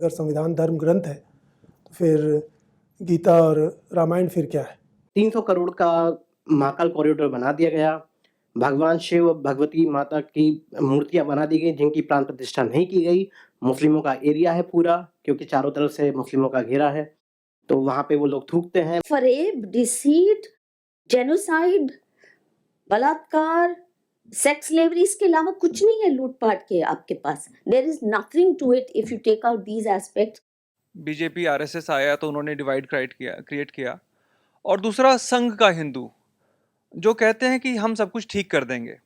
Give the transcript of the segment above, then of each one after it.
अगर संविधान धर्म ग्रंथ है तो फिर गीता और रामायण फिर क्या है? 300 करोड़ का महाकाल कॉरिडोर बना दिया गया। भगवान शिव भगवती माता की मूर्तियां बना दी गई जिनकी प्राण प्रतिष्ठा नहीं की गई। मुस्लिमों का एरिया है पूरा, क्योंकि चारों तरफ से मुस्लिमों का घेरा है, तो वहां पे वो लोग थूकते हैं। फरेब, डिसीट, जेनोसाइड, बलात्कार, सेक्स स्लेवरी, इसके अलावा कुछ नहीं है लूटपाट के आपके पास। There is nothing to it if you take out these aspects. BJP RSS आया तो उन्होंने डिवाइड क्रिएट किया। और दूसरा संघ का हिंदू जो कहते हैं कि हम सब कुछ ठीक कर देंगे।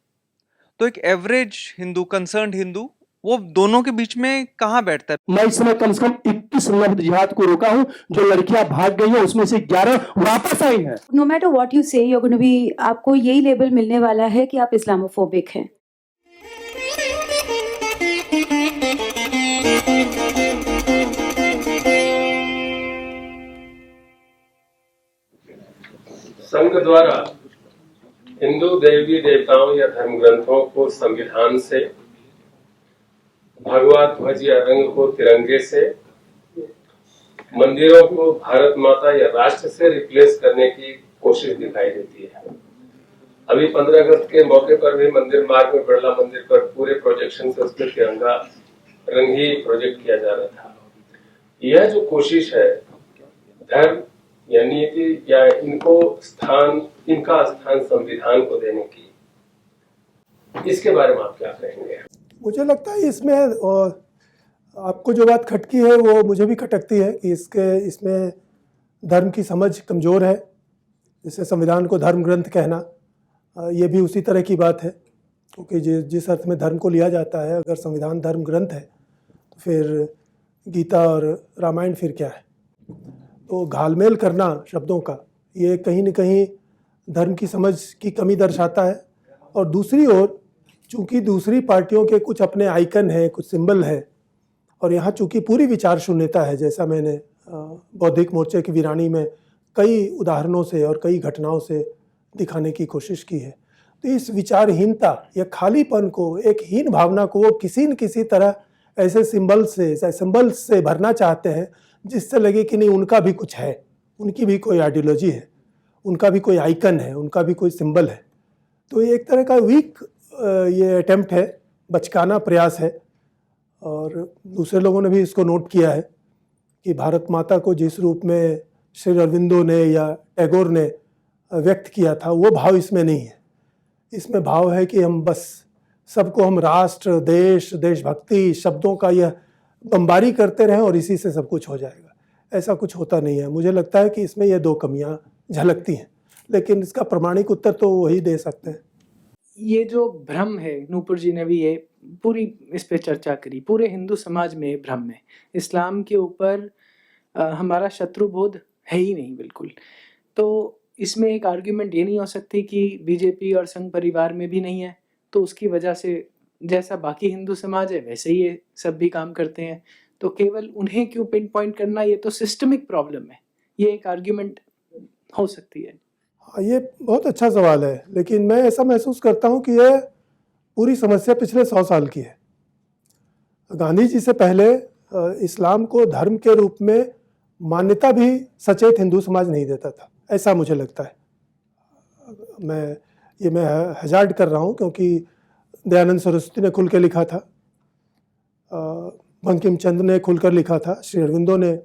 तो एक एवरेज हिंदू, कंसर्न्ड हिंदू, वो दोनों के बीच में कहाँ बैठता है? मैं इस समय कम से कम 21 लफ्ज जिहाद को रोका हूं। जो लड़कियां भाग गई हैं उसमें से 11 वापस आई हैं। No matter what you say, you are going to be, आपको यही लेबल मिलने वाला है कि आप इस्लामोफोबिक हैं। संघ द्वारा हिंदू देवी देवताओं या धर्म ग्रंथों को संविधान से, भगवा ध्वज या रंग को तिरंगे से, मंदिरों को भारत माता या राष्ट्र से रिप्लेस करने की कोशिश दिखाई देती है। अभी 15 अगस्त के मौके पर भी मंदिर मार्ग में बिरला मंदिर पर पूरे प्रोजेक्शन से उस पर तिरंगा रंग ही प्रोजेक्ट किया जा रहा था। यह जो कोशिश है धर्म या नीति या इनका स्थान संविधान को देने की, इसके बारे में आप क्या कहेंगे? मुझे लगता है इसमें आपको जो बात खटकी है वो मुझे भी खटकती है कि इसमें धर्म की समझ कमज़ोर है। जैसे संविधान को धर्म ग्रंथ कहना, ये भी उसी तरह की बात है, क्योंकि जिस अर्थ में धर्म को लिया जाता है, अगर संविधान धर्म ग्रंथ है तो फिर गीता और रामायण फिर क्या है? तो घालमेल करना शब्दों का, ये कहीं न कहीं धर्म की समझ की कमी दर्शाता है। और दूसरी ओर चूँकि दूसरी पार्टियों के कुछ अपने आइकन हैं, कुछ सिंबल है, और यहाँ चूँकि पूरी विचार शून्यता है, जैसा मैंने बौद्धिक मोर्चे की वीरानी में कई उदाहरणों से और कई घटनाओं से दिखाने की कोशिश की है, तो इस विचारहीनता या खालीपन को, एक हीन भावना को वो किसी न किसी तरह ऐसे सिंबल्स से भरना चाहते हैं जिससे लगे कि नहीं, उनका भी कुछ है, उनकी भी कोई आइडियोलॉजी है, उनका भी कोई आइकन है, उनका भी कोई सिंबल है। तो ये एक तरह का वीक ये अटेम्प्ट है, बचकाना प्रयास है। और दूसरे लोगों ने भी इसको नोट किया है कि भारत माता को जिस रूप में श्री अरविंदो ने या टैगोर ने व्यक्त किया था, वो भाव इसमें नहीं है। इसमें भाव है कि हम बस सबको हम राष्ट्र, देश, देशभक्ति शब्दों का यह बमबारी करते रहें और इसी से सब कुछ हो जाएगा। ऐसा कुछ होता नहीं है। मुझे लगता है कि इसमें ये दो कमियां झलकती हैं, लेकिन इसका प्रमाणिक उत्तर तो वही दे सकते हैं। ये जो भ्रम है, नूपुर जी ने भी ये पूरी इस पे चर्चा करी, पूरे हिंदू समाज में भ्रम है। इस्लाम के ऊपर हमारा शत्रुबोध है ही नहीं बिल्कुल। तो इसमें एक आर्ग्यूमेंट ये नहीं हो सकती कि बीजेपी और संघ परिवार में भी नहीं है, तो उसकी वजह से जैसा बाकी हिंदू समाज है वैसे ही ये सब भी काम करते हैं, तो केवल उन्हें क्यों पिन पॉइंट करना, ये तो सिस्टमिक प्रॉब्लम है। ये एक आर्ग्यूमेंट हो सकती है। हाँ, ये बहुत अच्छा सवाल है, लेकिन मैं ऐसा महसूस करता हूँ कि यह पूरी समस्या पिछले 100 साल की है। गांधी जी से पहले इस्लाम को धर्म के रूप में मान्यता भी सचेत हिंदू समाज नहीं देता था, ऐसा मुझे लगता है। मैं हजार्ड कर रहा हूँ, क्योंकि दयानंद सरस्वती ने खुल के लिखा था, बंकिम चंद्र ने खुलकर लिखा था, श्री अरविंदो ने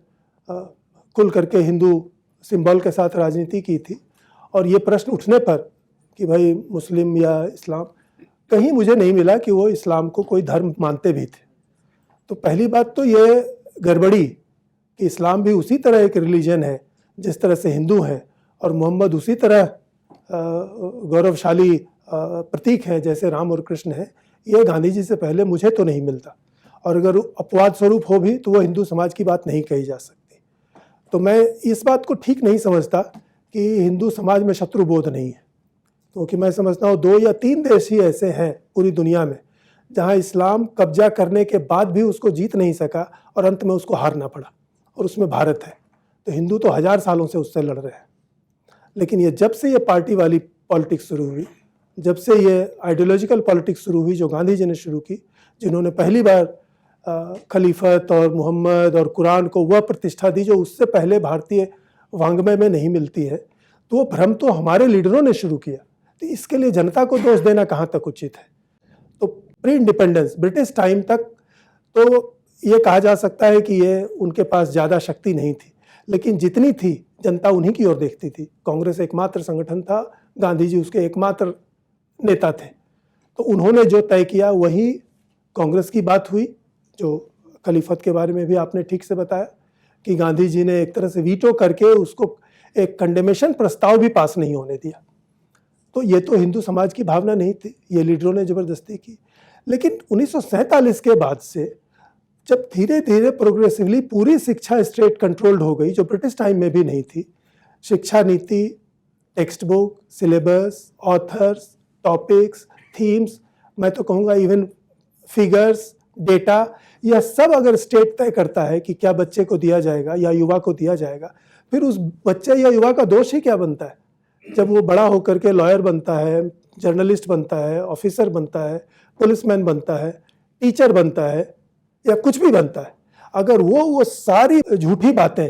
खुल करके हिंदू सिंबल के साथ राजनीति की थी। और ये प्रश्न उठने पर कि भाई मुस्लिम या इस्लाम, कहीं मुझे नहीं मिला कि वो इस्लाम को कोई धर्म मानते भी थे। तो पहली बात तो ये गड़बड़ी कि इस्लाम भी उसी तरह एक रिलीजन है जिस तरह से हिंदू है, और मोहम्मद उसी तरह गौरवशाली प्रतीक है जैसे राम और कृष्ण है। ये गांधी जी से पहले मुझे तो नहीं मिलता, और अगर अपवाद स्वरूप हो भी तो वो हिंदू समाज की बात नहीं कही जा सकती। तो मैं इस बात को ठीक नहीं समझता कि हिंदू समाज में शत्रुबोध नहीं है, क्योंकि मैं समझता हूँ 2 या 3 देश ही ऐसे हैं पूरी दुनिया में जहाँ इस्लाम कब्जा करने के बाद भी उसको जीत नहीं सका और अंत में उसको हारना पड़ा, और उसमें भारत है। तो हिंदू तो 1000 सालों से उससे लड़ रहे हैं। लेकिन ये जब से ये पार्टी वाली पॉलिटिक्स शुरू हुई, जब से ये आइडियोलॉजिकल पॉलिटिक्स शुरू हुई जो गांधी जी ने शुरू की, जिन्होंने पहली बार खलीफत और मोहम्मद और कुरान को वह प्रतिष्ठा दी जो उससे पहले भारतीय वांग्मय में नहीं मिलती है, तो वो भ्रम तो हमारे लीडरों ने शुरू किया। तो इसके लिए जनता को दोष देना कहाँ तक उचित है? तो प्री इंडिपेंडेंस ब्रिटिश टाइम तक तो ये कहा जा सकता है कि ये उनके पास ज़्यादा शक्ति नहीं थी, लेकिन जितनी थी जनता उन्हीं की ओर देखती थी। कांग्रेस एकमात्र संगठन था, गांधी जी उसके एकमात्र नेता थे, तो उन्होंने जो तय किया वही कांग्रेस की बात हुई। जो खलीफत के बारे में भी आपने ठीक से बताया कि गांधी जी ने एक तरह से वीटो करके उसको एक कंडेमेशन प्रस्ताव भी पास नहीं होने दिया। तो ये तो हिंदू समाज की भावना नहीं थी, ये लीडरों ने ज़बरदस्ती की। लेकिन 1947 के बाद से जब धीरे धीरे प्रोग्रेसिवली पूरी शिक्षा स्टेट कंट्रोल्ड हो गई, जो ब्रिटिश टाइम में भी नहीं थी, शिक्षा नीति, text book, syllabus, authors, topics, themes, मैं तो कहूँगा इवन फिगर्स, डेटा, यह सब अगर स्टेट तय करता है कि क्या बच्चे को दिया जाएगा या युवा को दिया जाएगा, फिर उस बच्चे या युवा का दोष ही क्या बनता है? जब वो बड़ा होकर के लॉयर बनता है, जर्नलिस्ट बनता है, ऑफिसर बनता है, पुलिसमैन बनता है, टीचर बनता है या कुछ भी बनता है, अगर वो सारी झूठी बातें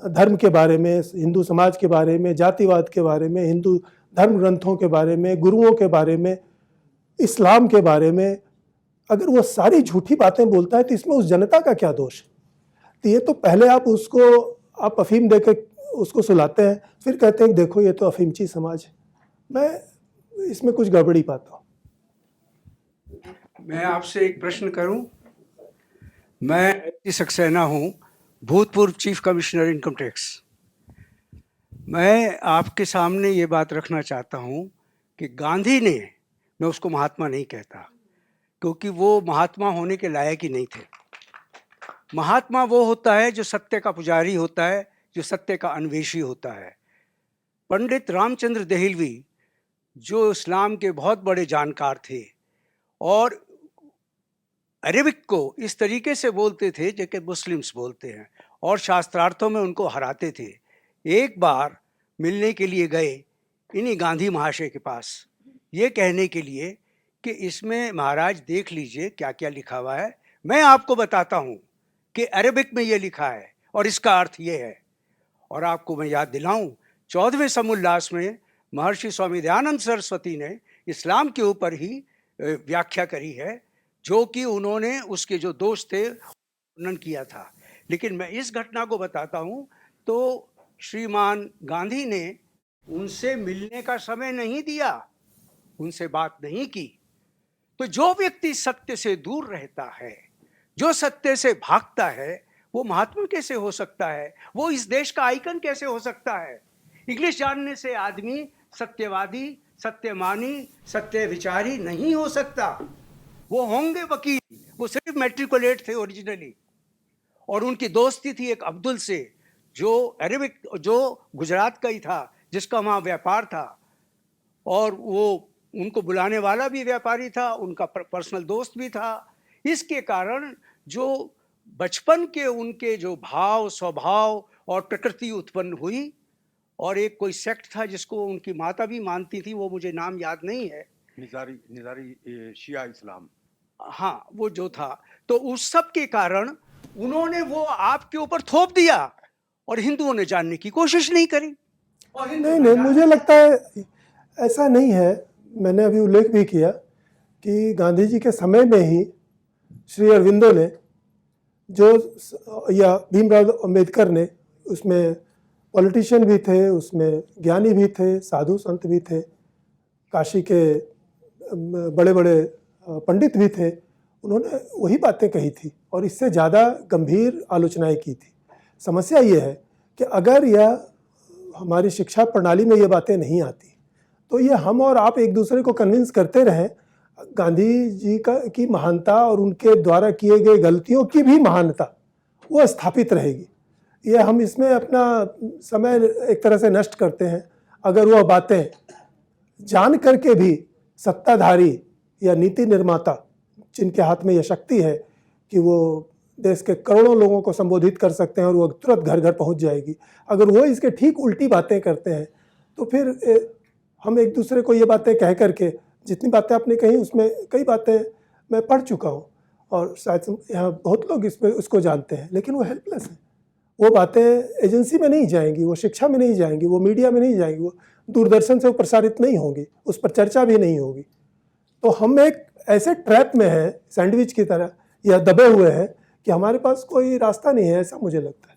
धर्म के बारे में, हिंदू समाज के बारे में, जातिवाद के बारे में, हिंदू धर्म ग्रंथों के बारे में, गुरुओं के बारे में, इस्लाम के बारे में, अगर वो सारी झूठी बातें बोलता है तो इसमें उस जनता का क्या दोष है? तो ये तो पहले आप अफीम देकर उसको सुलाते हैं, फिर कहते हैं कि देखो ये तो अफीमची समाज है। मैं इसमें कुछ गड़बड़ी पाता हूँ। मैं आपसे एक प्रश्न करूं। मैं सक्सेना हूं, भूतपूर्व चीफ कमिश्नर इनकम टैक्स। मैं आपके सामने ये बात रखना चाहता हूं कि गांधी ने, मैं उसको महात्मा नहीं कहता क्योंकि वो महात्मा होने के लायक ही नहीं थे। महात्मा वो होता है जो सत्य का पुजारी होता है, जो सत्य का अन्वेषी होता है। पंडित रामचंद्र देहलवी जो इस्लाम के बहुत बड़े जानकार थे और अरेबिक को इस तरीके से बोलते थे जैसे मुस्लिम्स बोलते हैं और शास्त्रार्थों में उनको हराते थे, एक बार मिलने के लिए गए इन्हीं गांधी महाशय के पास ये कहने के लिए कि इसमें महाराज देख लीजिए क्या क्या लिखा हुआ है, मैं आपको बताता हूँ कि अरेबिक में ये लिखा है और इसका अर्थ ये है। और आपको मैं याद दिलाऊं, 14वें समोल्लास में महर्षि स्वामी दयानंद सरस्वती ने इस्लाम के ऊपर ही व्याख्या करी है, जो कि उन्होंने उसके जो दोष थे वर्णन किया था। लेकिन मैं इस घटना को बताता हूं तो श्रीमान गांधी ने उनसे मिलने का समय नहीं दिया, उनसे बात नहीं की। तो जो व्यक्ति सत्य से दूर रहता है, जो सत्य से भागता है, वो महात्मा कैसे हो सकता है? वो इस देश का आइकन कैसे हो सकता है? इंग्लिश जानने से आदमी सत्यवादी, सत्यमानी, सत्य विचारी नहीं हो सकता। वो होंगे वकील, वो सिर्फ मैट्रिकुलेट थे ओरिजिनली। और उनकी दोस्ती थी एक अब्दुल से जो अरेबिक, जो गुजरात का ही था, जिसका वहाँ व्यापार था और वो उनको बुलाने वाला भी व्यापारी था, उनका पर्सनल दोस्त भी था। इसके कारण जो बचपन के उनके जो भाव, स्वभाव और प्रकृति उत्पन्न हुई। और एक कोई सेक्ट था जिसको उनकी माता भी मानती थी, वो मुझे नाम याद नहीं है, निजारी शिया इस्लाम, हाँ वो जो था। तो उस सब के कारण उन्होंने वो आपके ऊपर थोप दिया और हिंदुओं ने जानने की कोशिश नहीं करी। नहीं, मुझे लगता है ऐसा नहीं है। मैंने अभी उल्लेख भी किया कि गांधी जी के समय में ही श्री अरविंदो ने या भीमराव अम्बेडकर ने, उसमें पॉलिटिशियन भी थे, उसमें ज्ञानी भी थे, साधु संत भी थे, काशी के बड़े बड़े पंडित भी थे, उन्होंने वही बातें कही थी और इससे ज़्यादा गंभीर आलोचनाएं की थी। समस्या ये है कि अगर यह हमारी शिक्षा प्रणाली में ये बातें नहीं आती तो ये हम और आप एक दूसरे को कन्विंस करते रहें गांधी जी की महानता और उनके द्वारा किए गए गलतियों की भी महानता वो स्थापित रहेगी। ये हम इसमें अपना समय एक तरह से नष्ट करते हैं अगर वह बातें जान करके भी सत्ताधारी या नीति निर्माता, जिनके हाथ में यह शक्ति है कि वो देश के करोड़ों लोगों को संबोधित कर सकते हैं और वो तुरंत घर घर पहुंच जाएगी, अगर वो इसके ठीक उल्टी बातें करते हैं तो फिर हम एक दूसरे को ये बातें कह करके, जितनी बातें आपने कही उसमें कई बातें मैं पढ़ चुका हूँ और शायद यहाँ बहुत लोग इसमें उसको जानते हैं, लेकिन वो हेल्पलेस है। वो बातें एजेंसी में नहीं जाएंगी, वो शिक्षा में नहीं जाएंगी, वो मीडिया में नहीं जाएंगी, वो दूरदर्शन से वो प्रसारित नहीं होंगी, उस पर चर्चा भी नहीं होगी। तो हम एक ऐसे ट्रैप में हैं, सैंडविच की तरह या दबे हुए हैं, कि हमारे पास कोई रास्ता नहीं है, ऐसा मुझे लगता है।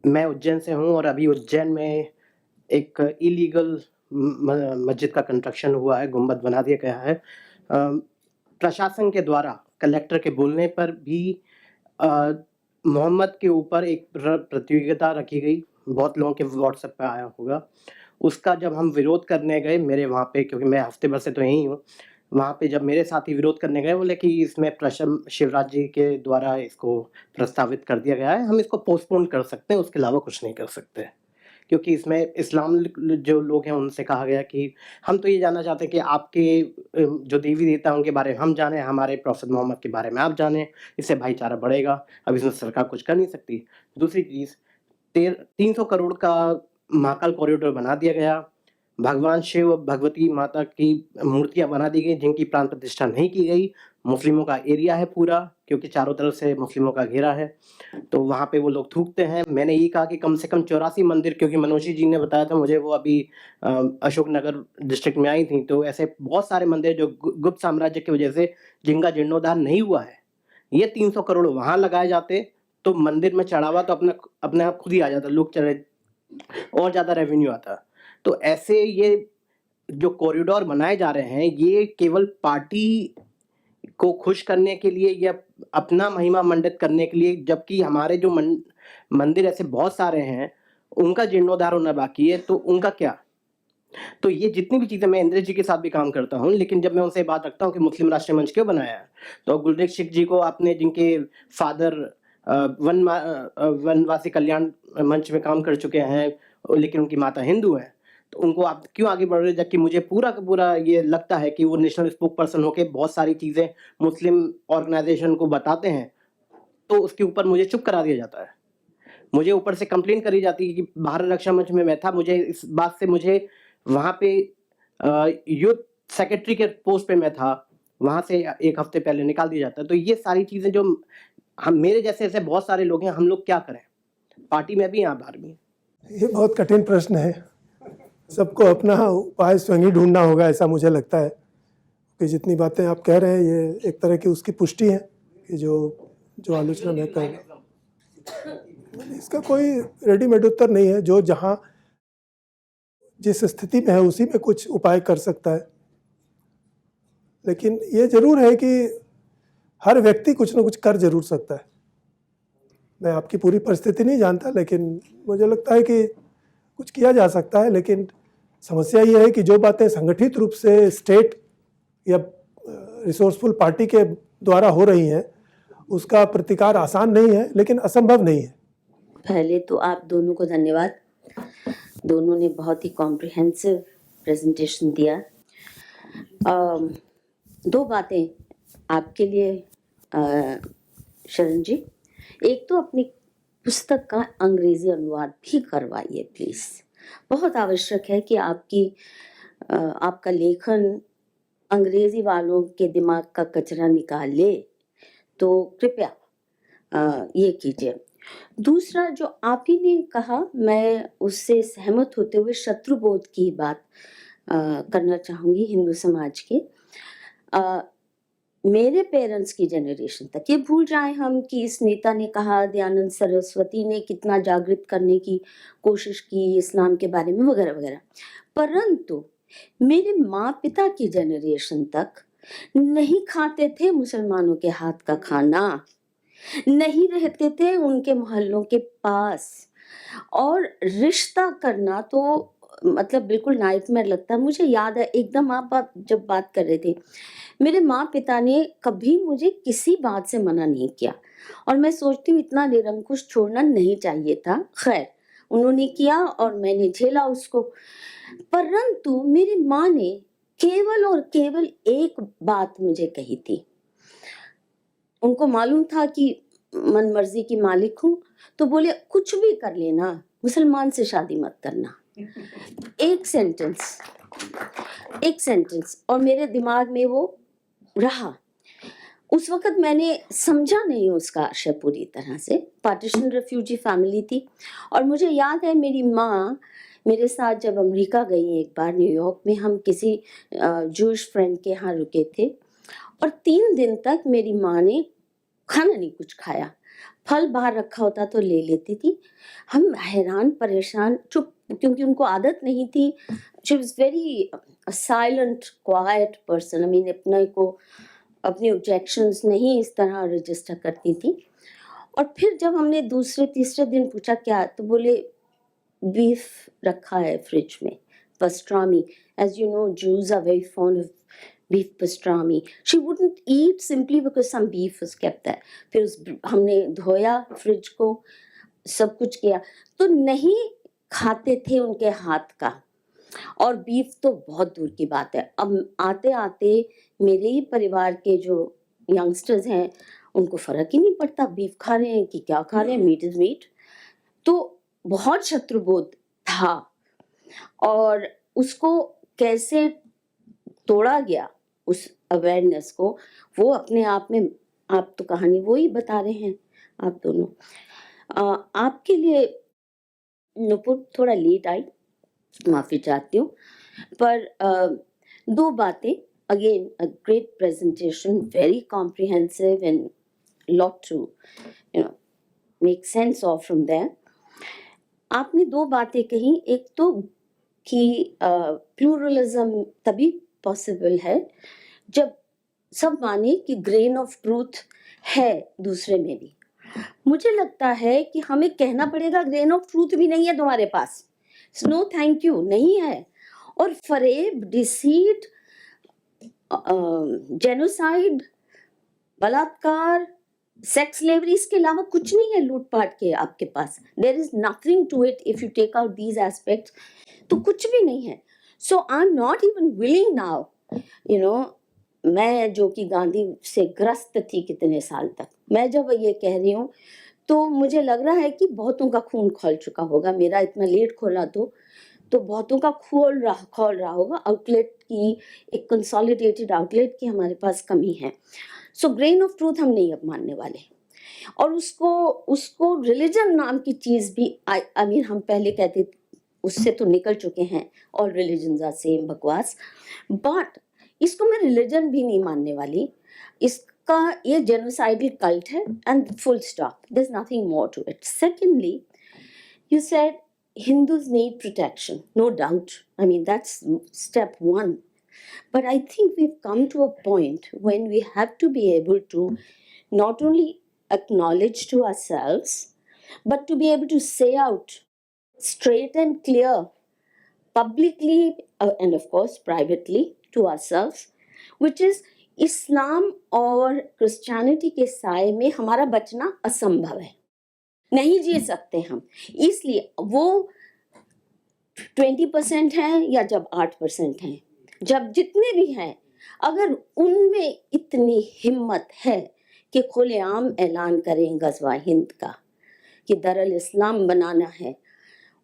मैं उज्जैन से हूँ और अभी उज्जैन में एक इलीगल मस्जिद का कंस्ट्रक्शन हुआ है, गुंबद बना दिया गया है। प्रशासन के द्वारा कलेक्टर के बोलने पर भी मोहम्मद के ऊपर एक प्रतियोगिता रखी गई, बहुत लोगों के व्हाट्सएप पे आया होगा। उसका जब हम विरोध करने गए मेरे वहाँ पे, क्योंकि मैं हफ्ते भर से तो यहीं हूँ, वहाँ पे जब मेरे साथी विरोध करने गए, बोले कि इसमें प्रश्न शिवराज जी के द्वारा इसको प्रस्तावित कर दिया गया है, हम इसको पोस्टपोन कर सकते हैं, उसके अलावा कुछ नहीं कर सकते। क्योंकि इसमें इस्लाम जो लोग हैं उनसे कहा गया कि हम तो ये जानना चाहते हैं कि आपके जो देवी देवता हैं उनके बारे में हम जानें, हमारे प्रॉफेट मोहम्मद के बारे में आप जानें, इससे भाईचारा बढ़ेगा। अब इसमें सरकार कुछ कर नहीं सकती। दूसरी चीज़, 300 करोड़ का महाकाल कॉरिडोर बना दिया गया, भगवान शिव भगवती माता की मूर्तियां बना दी गई जिनकी प्राण प्रतिष्ठा नहीं की गई। मुस्लिमों का एरिया है पूरा, क्योंकि चारों तरफ से मुस्लिमों का घेरा है, तो वहाँ पे वो लोग थूकते हैं। मैंने ये कहा कि कम से कम 84 मंदिर, क्योंकि मनोजी जी ने बताया था मुझे, वो अभी अशोकनगर डिस्ट्रिक्ट में आई थी, तो ऐसे बहुत सारे मंदिर जो गुप्त साम्राज्य की वजह से जिनका जीर्णोद्धार नहीं हुआ है, ये 300 करोड़ वहाँ लगाए जाते तो मंदिर में चढ़ावा तो अपने आप खुद ही आ जाता, लोग चढ़े और ज़्यादा रेवेन्यू आता। तो ऐसे ये जो कॉरिडोर बनाए जा रहे हैं, ये केवल पार्टी को खुश करने के लिए या अपना महिमा मंडित करने के लिए, जबकि हमारे जो मंदिर ऐसे बहुत सारे हैं उनका जीर्णोद्धार होना बाकी है, तो उनका क्या? तो ये जितनी भी चीज़ें, मैं इंद्र जी के साथ भी काम करता हूँ, लेकिन जब मैं उनसे बात रखता हूँ कि मुस्लिम राष्ट्रीय मंच क्यों बनाया है, तो गुलरेख सिख जी को आपने, जिनके फादर वनवासी कल्याण मंच में काम कर चुके हैं, लेकिन उनकी माता हिंदू है, तो उनको आप क्यों आगे बढ़ रहे? जबकि मुझे पूरा का पूरा ये लगता है कि वो नेशनल स्पोक पर्सन होकर बहुत सारी चीज़ें मुस्लिम ऑर्गेनाइजेशन को बताते हैं, तो उसके ऊपर मुझे चुप करा दिया जाता है। मुझे ऊपर से कंप्लेन करी जाती है कि भारत रक्षा मंच में मैं था, मुझे इस बात से मुझे वहाँ पे यूथ सेक्रेटरी के पोस्ट पे मैं था, वहाँ से 1 हफ्ते पहले निकाल दिया जाता है। तो ये सारी चीज़ें जो हम, मेरे जैसे ऐसे बहुत सारे लोग हैं, हम लोग क्या करें? पार्टी में भी, यहाँ बाहर भी। ये बहुत कठिन प्रश्न है, सबको अपना उपाय स्वयं ही ढूंढना होगा, ऐसा मुझे लगता है। कि जितनी बातें आप कह रहे हैं ये एक तरह की उसकी पुष्टि है कि जो आलोचना मैं कर रहा हूँ, इसका कोई रेडीमेड उत्तर नहीं है। जो जहाँ जिस स्थिति में है उसी में कुछ उपाय कर सकता है, लेकिन ये जरूर है कि हर व्यक्ति कुछ ना कुछ कर जरूर सकता है। मैं आपकी पूरी परिस्थिति नहीं जानता, लेकिन मुझे लगता है कि कुछ किया जा सकता है। लेकिन समस्या ये है कि जो बातें संगठित रूप से स्टेट या रिसोर्सफुल पार्टी के द्वारा हो रही हैं, उसका प्रतिकार आसान नहीं है, लेकिन असंभव नहीं है। पहले तो आप दोनों को धन्यवाद, दोनों ने बहुत ही कॉम्प्रिहेंसिव प्रेजेंटेशन दिया। 2 बातें आपके लिए शरण जी, एक तो अपनी पुस्तक का अंग्रेजी अनुवाद भी करवाइए प्लीज़। बहुत आवश्यक है कि आपका लेखन अंग्रेजी वालों के दिमाग का कचरा निकाल ले, तो कृपया ये कीजिए। दूसरा, जो आप ही ने कहा, मैं उससे सहमत होते हुए शत्रुबोध की बात करना चाहूँगी हिंदू समाज के। मेरे पेरेंट्स की जनरेशन तक ये भूल जाएं हम कि इस नेता ने कहा, दयानंद सरस्वती ने कितना जागृत करने की कोशिश की इस्लाम के बारे में वगैरह वगैरह, परंतु मेरे माँ पिता की जनरेशन तक नहीं खाते थे मुसलमानों के हाथ का खाना, नहीं रहते थे उनके मोहल्लों के पास, और रिश्ता करना तो मतलब बिल्कुल नाइटमेयर लगता है। मुझे याद है एकदम आप जब बात कर रहे थे, मेरे माँ पिता ने कभी मुझे किसी बात से मना नहीं किया, और मैं सोचती हूँ इतना निरंकुश छोड़ना नहीं चाहिए था। खैर, उन्होंने किया और मैंने झेला उसको, परंतु मेरी माँ ने केवल और केवल एक बात मुझे कही थी। उनको मालूम था कि मन मर्जी की मालिक हूँ, तो बोले कुछ भी कर लेना, मुसलमान से शादी मत करना। एक सेंटेंस, और मेरे दिमाग में वो रहा। उस वक़्त मैंने समझा नहीं उसका आशय पूरी तरह से। पार्टीशन रेफ्यूजी फैमिली थी और मुझे याद है मेरी माँ मेरे साथ जब अमेरिका गई एक बार न्यूयॉर्क में, हम किसी जूइश फ्रेंड के यहाँ रुके थे और 3 दिन तक मेरी माँ ने खाना नहीं कुछ खाया। फल बाहर रखा होता तो ले लेती थी। हम हैरान परेशान चुप, क्योंकि उनको आदत नहीं थी। She was very silent quite person. I mean अपने को अपनी ऑब्जेक्शंस नहीं इस तरह रजिस्टर करती थी। और फिर जब हमने दूसरे तीसरे दिन पूछा क्या, तो बोले बीफ रखा है फ्रिज में, pastrami. As you know, Jews are very fond of beef pastrami. She wouldn't eat simply because some beef was kept there. फिर हमने धोया फ्रिज को, सब कुछ किया, तो नहीं खाते थे उनके हाथ का। और बीफ तो बहुत दूर की बात है। अब आते आते मेरे ही परिवार के जो यंगस्टर्स हैं उनको फ़र्क ही नहीं पड़ता बीफ खा रहे हैं कि क्या खा रहे हैं, मीट इज़ मीट। तो बहुत शत्रुबोध था और उसको कैसे तोड़ा गया उस अवेयरनेस को, वो अपने आप में, आप तो कहानी वो ही बता रहे हैं आप दोनों। आपके लिए नुपुर थोड़ा लेट आई, माफ़ी चाहती हूँ, पर 2 बातें। Again a great presentation, very comprehensive and lot to make sense of from there. आपने 2 बातें कही, एक तो कि प्लूरलिज्म तभी पॉसिबल है जब सब माने कि ग्रेन ऑफ ट्रूथ है दूसरे में भी। मुझे लगता है कि हमें कहना पड़ेगा ग्रेन ऑफ ट्रूथ भी नहीं है तुम्हारे पास, नो थैंक यू, नहीं है। और फरेब, डिसीट, जेनोसाइड, बलात्कार, सेक्स स्लेवरी, इसके अलावा कुछ नहीं है लूटपाट के आपके पास। There is nothing to it if you take out these aspects, तो कुछ भी नहीं है। So I am not even willing now, you know, मैं जो कि गांधी से ग्रस्त थी कितने साल तक, मैं जब ये कह रही हूँ तो मुझे लग रहा है कि बहुतों का खून खोल चुका होगा। मेरा इतना लेट खोला तो बहुतों का खोल रहा होगा। आउटलेट की, एक कंसोलिडेटेड आउटलेट की हमारे पास कमी है। सो ग्रेन ऑफ ट्रूथ हम नहीं अब मानने वाले। और उसको रिलीजन नाम की चीज़ भी, आई मीन हम पहले कहते उससे तो निकल चुके हैं, ऑल रिलीजन्स आर सेम, बकवास। बट इसको मैं रिलीजन भी नहीं मानने वाली। इसका ये जेनोसाइडल कल्ट है and full stop, there is nothing more to it. Secondly, you said Hindus need protection, no doubt. I mean, that's step 1. But I think we've come to a point when we have to be able to not only acknowledge to ourselves, but to be able to say out straight and clear, publicly and of course privately to ourselves, which is इस्लाम और Christianity के साए में हमारा बचना असंभव है, नहीं जी सकते हम। इसलिए वो 20% हैं या जब 8% हैं, जब जितने भी हैं, अगर उनमें इतनी हिम्मत है कि खुलेआम ऐलान करें गज़वा हिंद का कि दरअल इस्लाम बनाना है,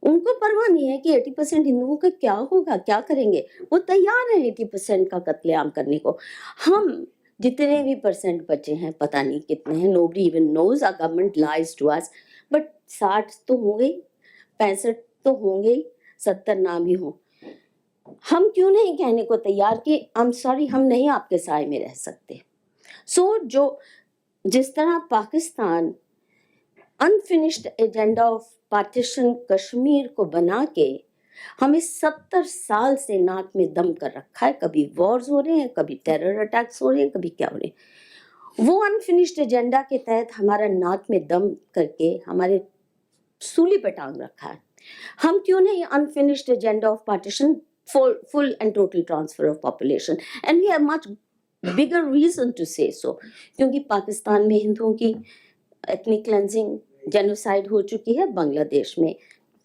उनको परवाह नहीं है कि 80% हिंदुओं का क्या होगा, क्या करेंगे। वो तैयार हैं 80% का कत्लेआम करने को। हम जितने भी परसेंट बचे हैं, पता नहीं कितने हैं, nobody even knows, our government lies to us, but 60 तो होंगे, 65 तो होंगे, 70 ना भी हों। हम क्यों नहीं कहने को तैयार कि आई एम सॉरी, हम नहीं आपके साए में रह सकते। जो जिस तरह Pakistan unfinished agenda of partition Kashmir को बना के हमें 70 साल से नाक में दम कर रखा है, कभी वॉर्स हो रहे हैं, कभी टेरर अटैक्स हो रहे हैं, कभी क्या हो रहे हैं, वो अनफिनिश्ड एजेंडा के तहत हमारा नाक में दम करके हमारे सूली पे टांग रखा है। हम क्यों नहीं unfinished agenda of partition, full and total transfer of population, and we have much bigger reason to say so, क्योंकि पाकिस्तान में हिंदुओं की एथनिक क्लेंजिंग, जेनोसाइड हो चुकी है, बांग्लादेश में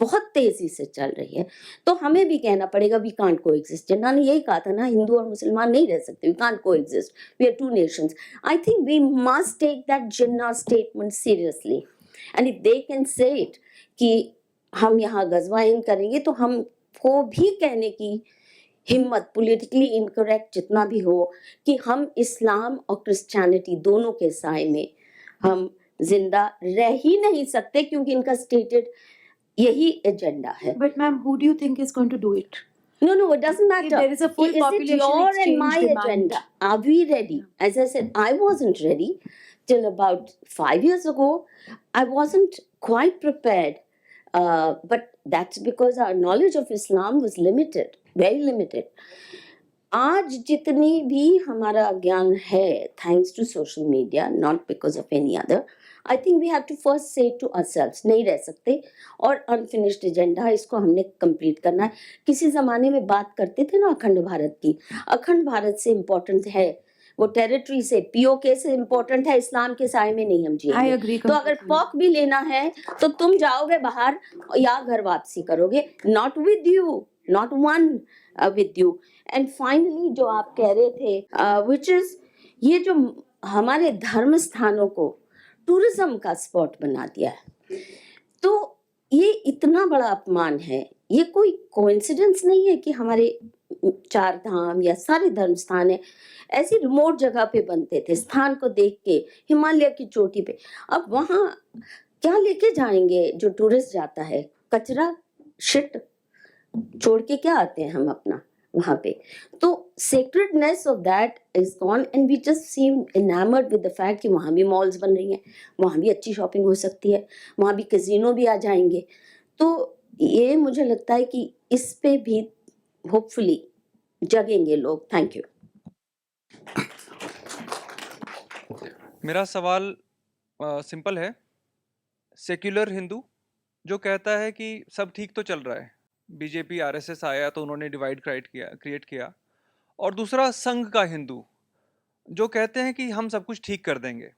बहुत तेजी से चल रही है। तो हमें भी कहना पड़ेगा वी कांट कोएग्जिस्ट। जिन्ना ने यही कहा था ना, हिंदू और मुसलमान नहीं रह सकते, we can't coexist, we are 2 nations। I think we must take that Jinnah statement seriously, and if they can say it कि हम यहाँ गज़वा हिंद करेंगे, तो हमको भी कहने की हिम्मत, पॉलिटिकली इनकरेक्ट जितना भी हो, कि हम इस्लाम और क्रिश्चियनिटी दोनों के साए में हम जिंदा रह ही नहीं सकते, क्योंकि इनका स्टेटेड यही एजेंडा है. But ma'am, who do you think is going to do it? No, it doesn't matter. If there is a full Is it population your and exchange my demand. agenda? Are we ready? As I said, I wasn't ready till about 5 years ago. I wasn't quite prepared. But that's because our knowledge of Islam was limited, very limited. आज जितनी भी हमारा ज्ञान है, thanks to social media, not because of any other, I think we have to first say to ourselves, नहीं रह सकते, और अनफिनिश्ड एजेंडा इसको हमने कंप्लीट करना है. किसी ज़माने में बात करते थे ना अखंड भारत की, अखंड भारत से इम्पोर्टेंट है वो टेरिटरी से, पीओके से इम्पोर्टेंट है, इस्लाम के साए में नहीं हम I जिएंगे. agree तो अगर completely. पॉक भी लेना है तो तुम जाओगे बाहर या घर वापसी करोगे, not with you, not one with you. And finally जो आप कह रहे थे, विच इज ये जो हमारे धर्म स्थानों को टूरिज्म का स्पॉट बना दिया है, तो ये इतना बड़ा अपमान है. ये कोई कोइंसिडेंस नहीं है कि हमारे 4 धाम या सारे धर्म स्थान है ऐसी रिमोट जगह पे बनते थे, स्थान को देख के हिमालय की चोटी पे. अब वहाँ क्या लेके जाएंगे जो टूरिस्ट जाता है? कचरा, शिट छोड़ के क्या आते हैं हम अपना वहाँ पे? तो sacredness of that is gone and we just seem enamored with the fact कि वहाँ भी मॉल्स बन रही हैं, वहाँ भी अच्छी शॉपिंग हो सकती है, वहाँ भी कैसीनो भी आ जाएंगे. तो ये मुझे लगता है कि इस पे भी होपफुली जगेंगे लोग. Thank you. मेरा सवाल सिंपल है. सेक्युलर हिंदू जो कहता है कि सब ठीक तो चल रहा है, बीजेपी आरएसएस आया तो उन्होंने डिवाइड क्रिएट किया, और दूसरा संघ का हिंदू जो कहते हैं कि हम सब कुछ ठीक कर देंगे.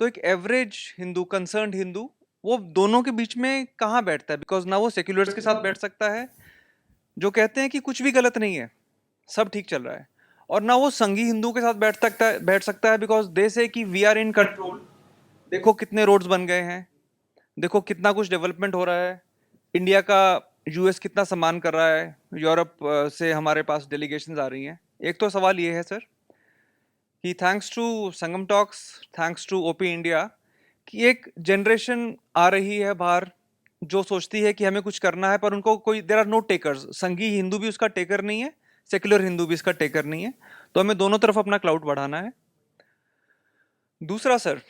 तो एक एवरेज हिंदू, कंसर्न्ड हिंदू, वो दोनों के बीच में कहाँ बैठता है? बिकॉज ना वो सेक्युलर्स के साथ बैठ सकता है जो कहते हैं कि कुछ भी गलत नहीं है, सब ठीक चल रहा है, और ना वो संघी हिंदू के साथ बैठ सकता है बिकॉज दे से कि वी आर इन कंट्रोल, देखो कितने रोड्स बन गए हैं, देखो कितना कुछ डेवलपमेंट हो रहा है, इंडिया का यूएस कितना सम्मान कर रहा है, यूरोप से हमारे पास डेलीगेशंस आ रही हैं. एक तो सवाल ये है सर कि thanks to Sangam Talks, thanks to OpIndia, कि एक जनरेशन आ रही है बाहर जो सोचती है कि हमें कुछ करना है, पर उनको कोई, देयर आर नो टेकर्स. संघी हिंदू भी उसका टेकर नहीं है, सेक्युलर हिंदू भी इसका टेकर नहीं है. तो हमें दोनों तरफ अपना क्लाउड बढ़ाना है. दूसरा सर,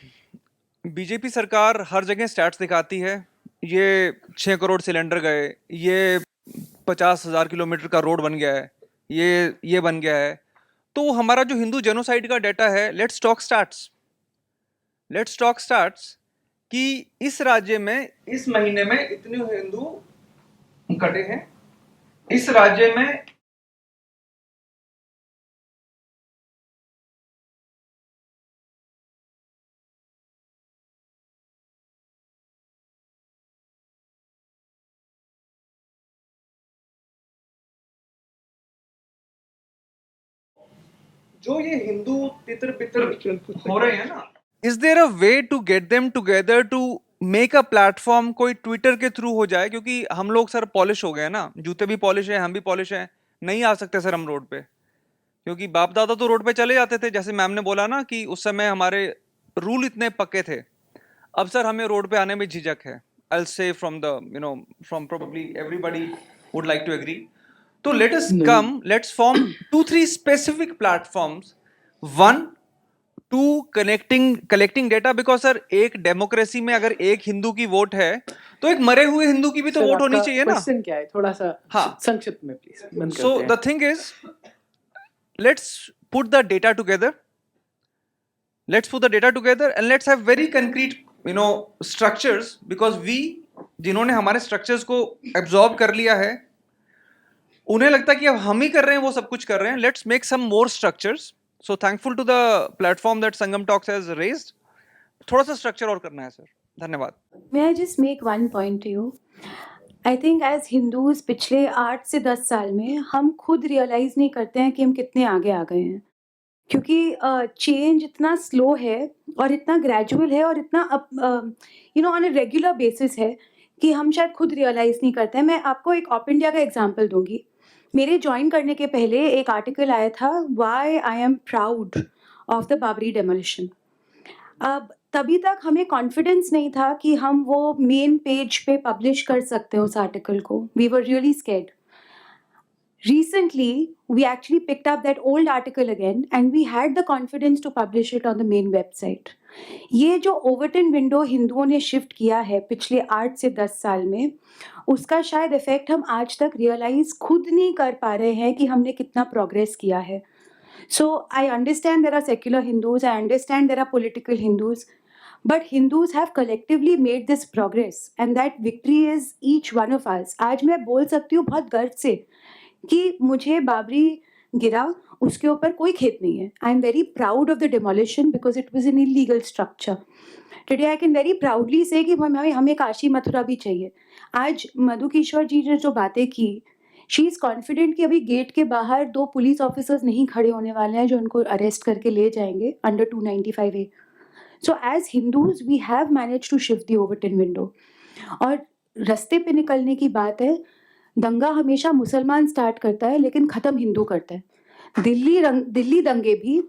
बीजेपी सरकार हर जगह स्टैट्स दिखाती है, ये 6 करोड़ सिलेंडर गए, ये 50,000 किलोमीटर का रोड बन गया है, ये बन गया है. तो हमारा जो हिंदू जेनोसाइड का डाटा है, लेट्स टॉक स्टैट्स कि इस राज्य में इस महीने में इतने हिंदू कटे हैं, इस राज्य में जो ये हिंदू तितर बितर हो रहे हैं ना, is there a way to get them together to make a platform? कोई ट्विटर के थ्रू हो जाए, क्योंकि हम लोग सर पॉलिश हो गए ना, जूते भी पॉलिश है, हम भी पॉलिश हैं, नहीं आ सकते सर हम रोड पे, क्योंकि बाप दादा तो रोड पे चले जाते थे. जैसे मैम ने बोला ना कि उस समय हमारे रूल इतने पक्के थे, अब सर हमें रोड पे आने में झिझक है. I'll say from probably everybody would like to agree. So let's form 2-3 specific platforms. One, to collecting data, because sir एक डेमोक्रेसी में अगर एक हिंदू की वोट है तो एक मरे हुए हिंदू की भी तो वोट होनी चाहिए ना. क्वेश्चन क्या है, थोड़ा सा हाँ. संक्षिप्त में प्लीज बंद So करते the thing is, let's put the data together. And let's have very concrete structures, because जिन्होंने हमारे स्ट्रक्चर्स को एब्जॉर्ब कर लिया है, उन्हें लगता है कि अब हम ही कर रहे हैं, वो सब कुछ कर रहे हैं. Let's make some more structures. So thankful to the platform that Sangam Talks has raised. थोड़ा सा स्ट्रक्चर और करना है सर. धन्यवाद. May I just make one point to you? I think as Hindus पिछले 8 से 10 साल में हम खुद रियलाइज नहीं करते हैं कि हम कितने आगे आ गए हैं, क्योंकि चेंज इतना स्लो है और इतना ग्रेजुअल है और इतना ऑन अ रेगुलर बेसिस है कि हम शायद खुद रियलाइज नहीं करते हैं. मैं आपको एक ऑप इंडिया का एग्जांपल दूंगी. मेरे ज्वाइन करने के पहले एक आर्टिकल आया था, why I am proud of the Babri demolition. अब तभी तक हमें कॉन्फिडेंस नहीं था कि हम वो मेन पेज पे पब्लिश कर सकते हैं उस आर्टिकल को। We were really scared. Recently, we actually picked up that old article again and we had the confidence to publish it on the main website. ये जो ओवरटन विंडो हिंदुओं ने शिफ्ट किया है पिछले 8 से 10 साल में, उसका शायद इफेक्ट हम आज तक रियलाइज खुद नहीं कर पा रहे हैं कि हमने कितना प्रोग्रेस किया है। So I understand there are secular Hindus, I understand there are political Hindus, but Hindus have collectively made this progress and that victory is each one of us. आज मैं बोल सकती हूँ बहुत गर्व से कि मुझे बाबरी गिरा उसके ऊपर कोई खेत नहीं है। I am very proud of the demolition because it was an illegal structure. Today I can very proudly से कि हमें काशी मथुरा भी चाहिए। आज मधु किशोर जी ने जो बातें की, शी इज़ कॉन्फिडेंट कि अभी गेट के बाहर 2 पुलिस ऑफिसर्स नहीं खड़े होने वाले हैं जो उनको अरेस्ट करके ले जाएंगे under 295A। So as Hindus we have manage to shift the Overton window. और रास्ते पे निकलने की बात है, दंगा हमेशा मुसलमान स्टार्ट करता है लेकिन ख़त्म हिंदू करता है। दिल्ली दंगे भी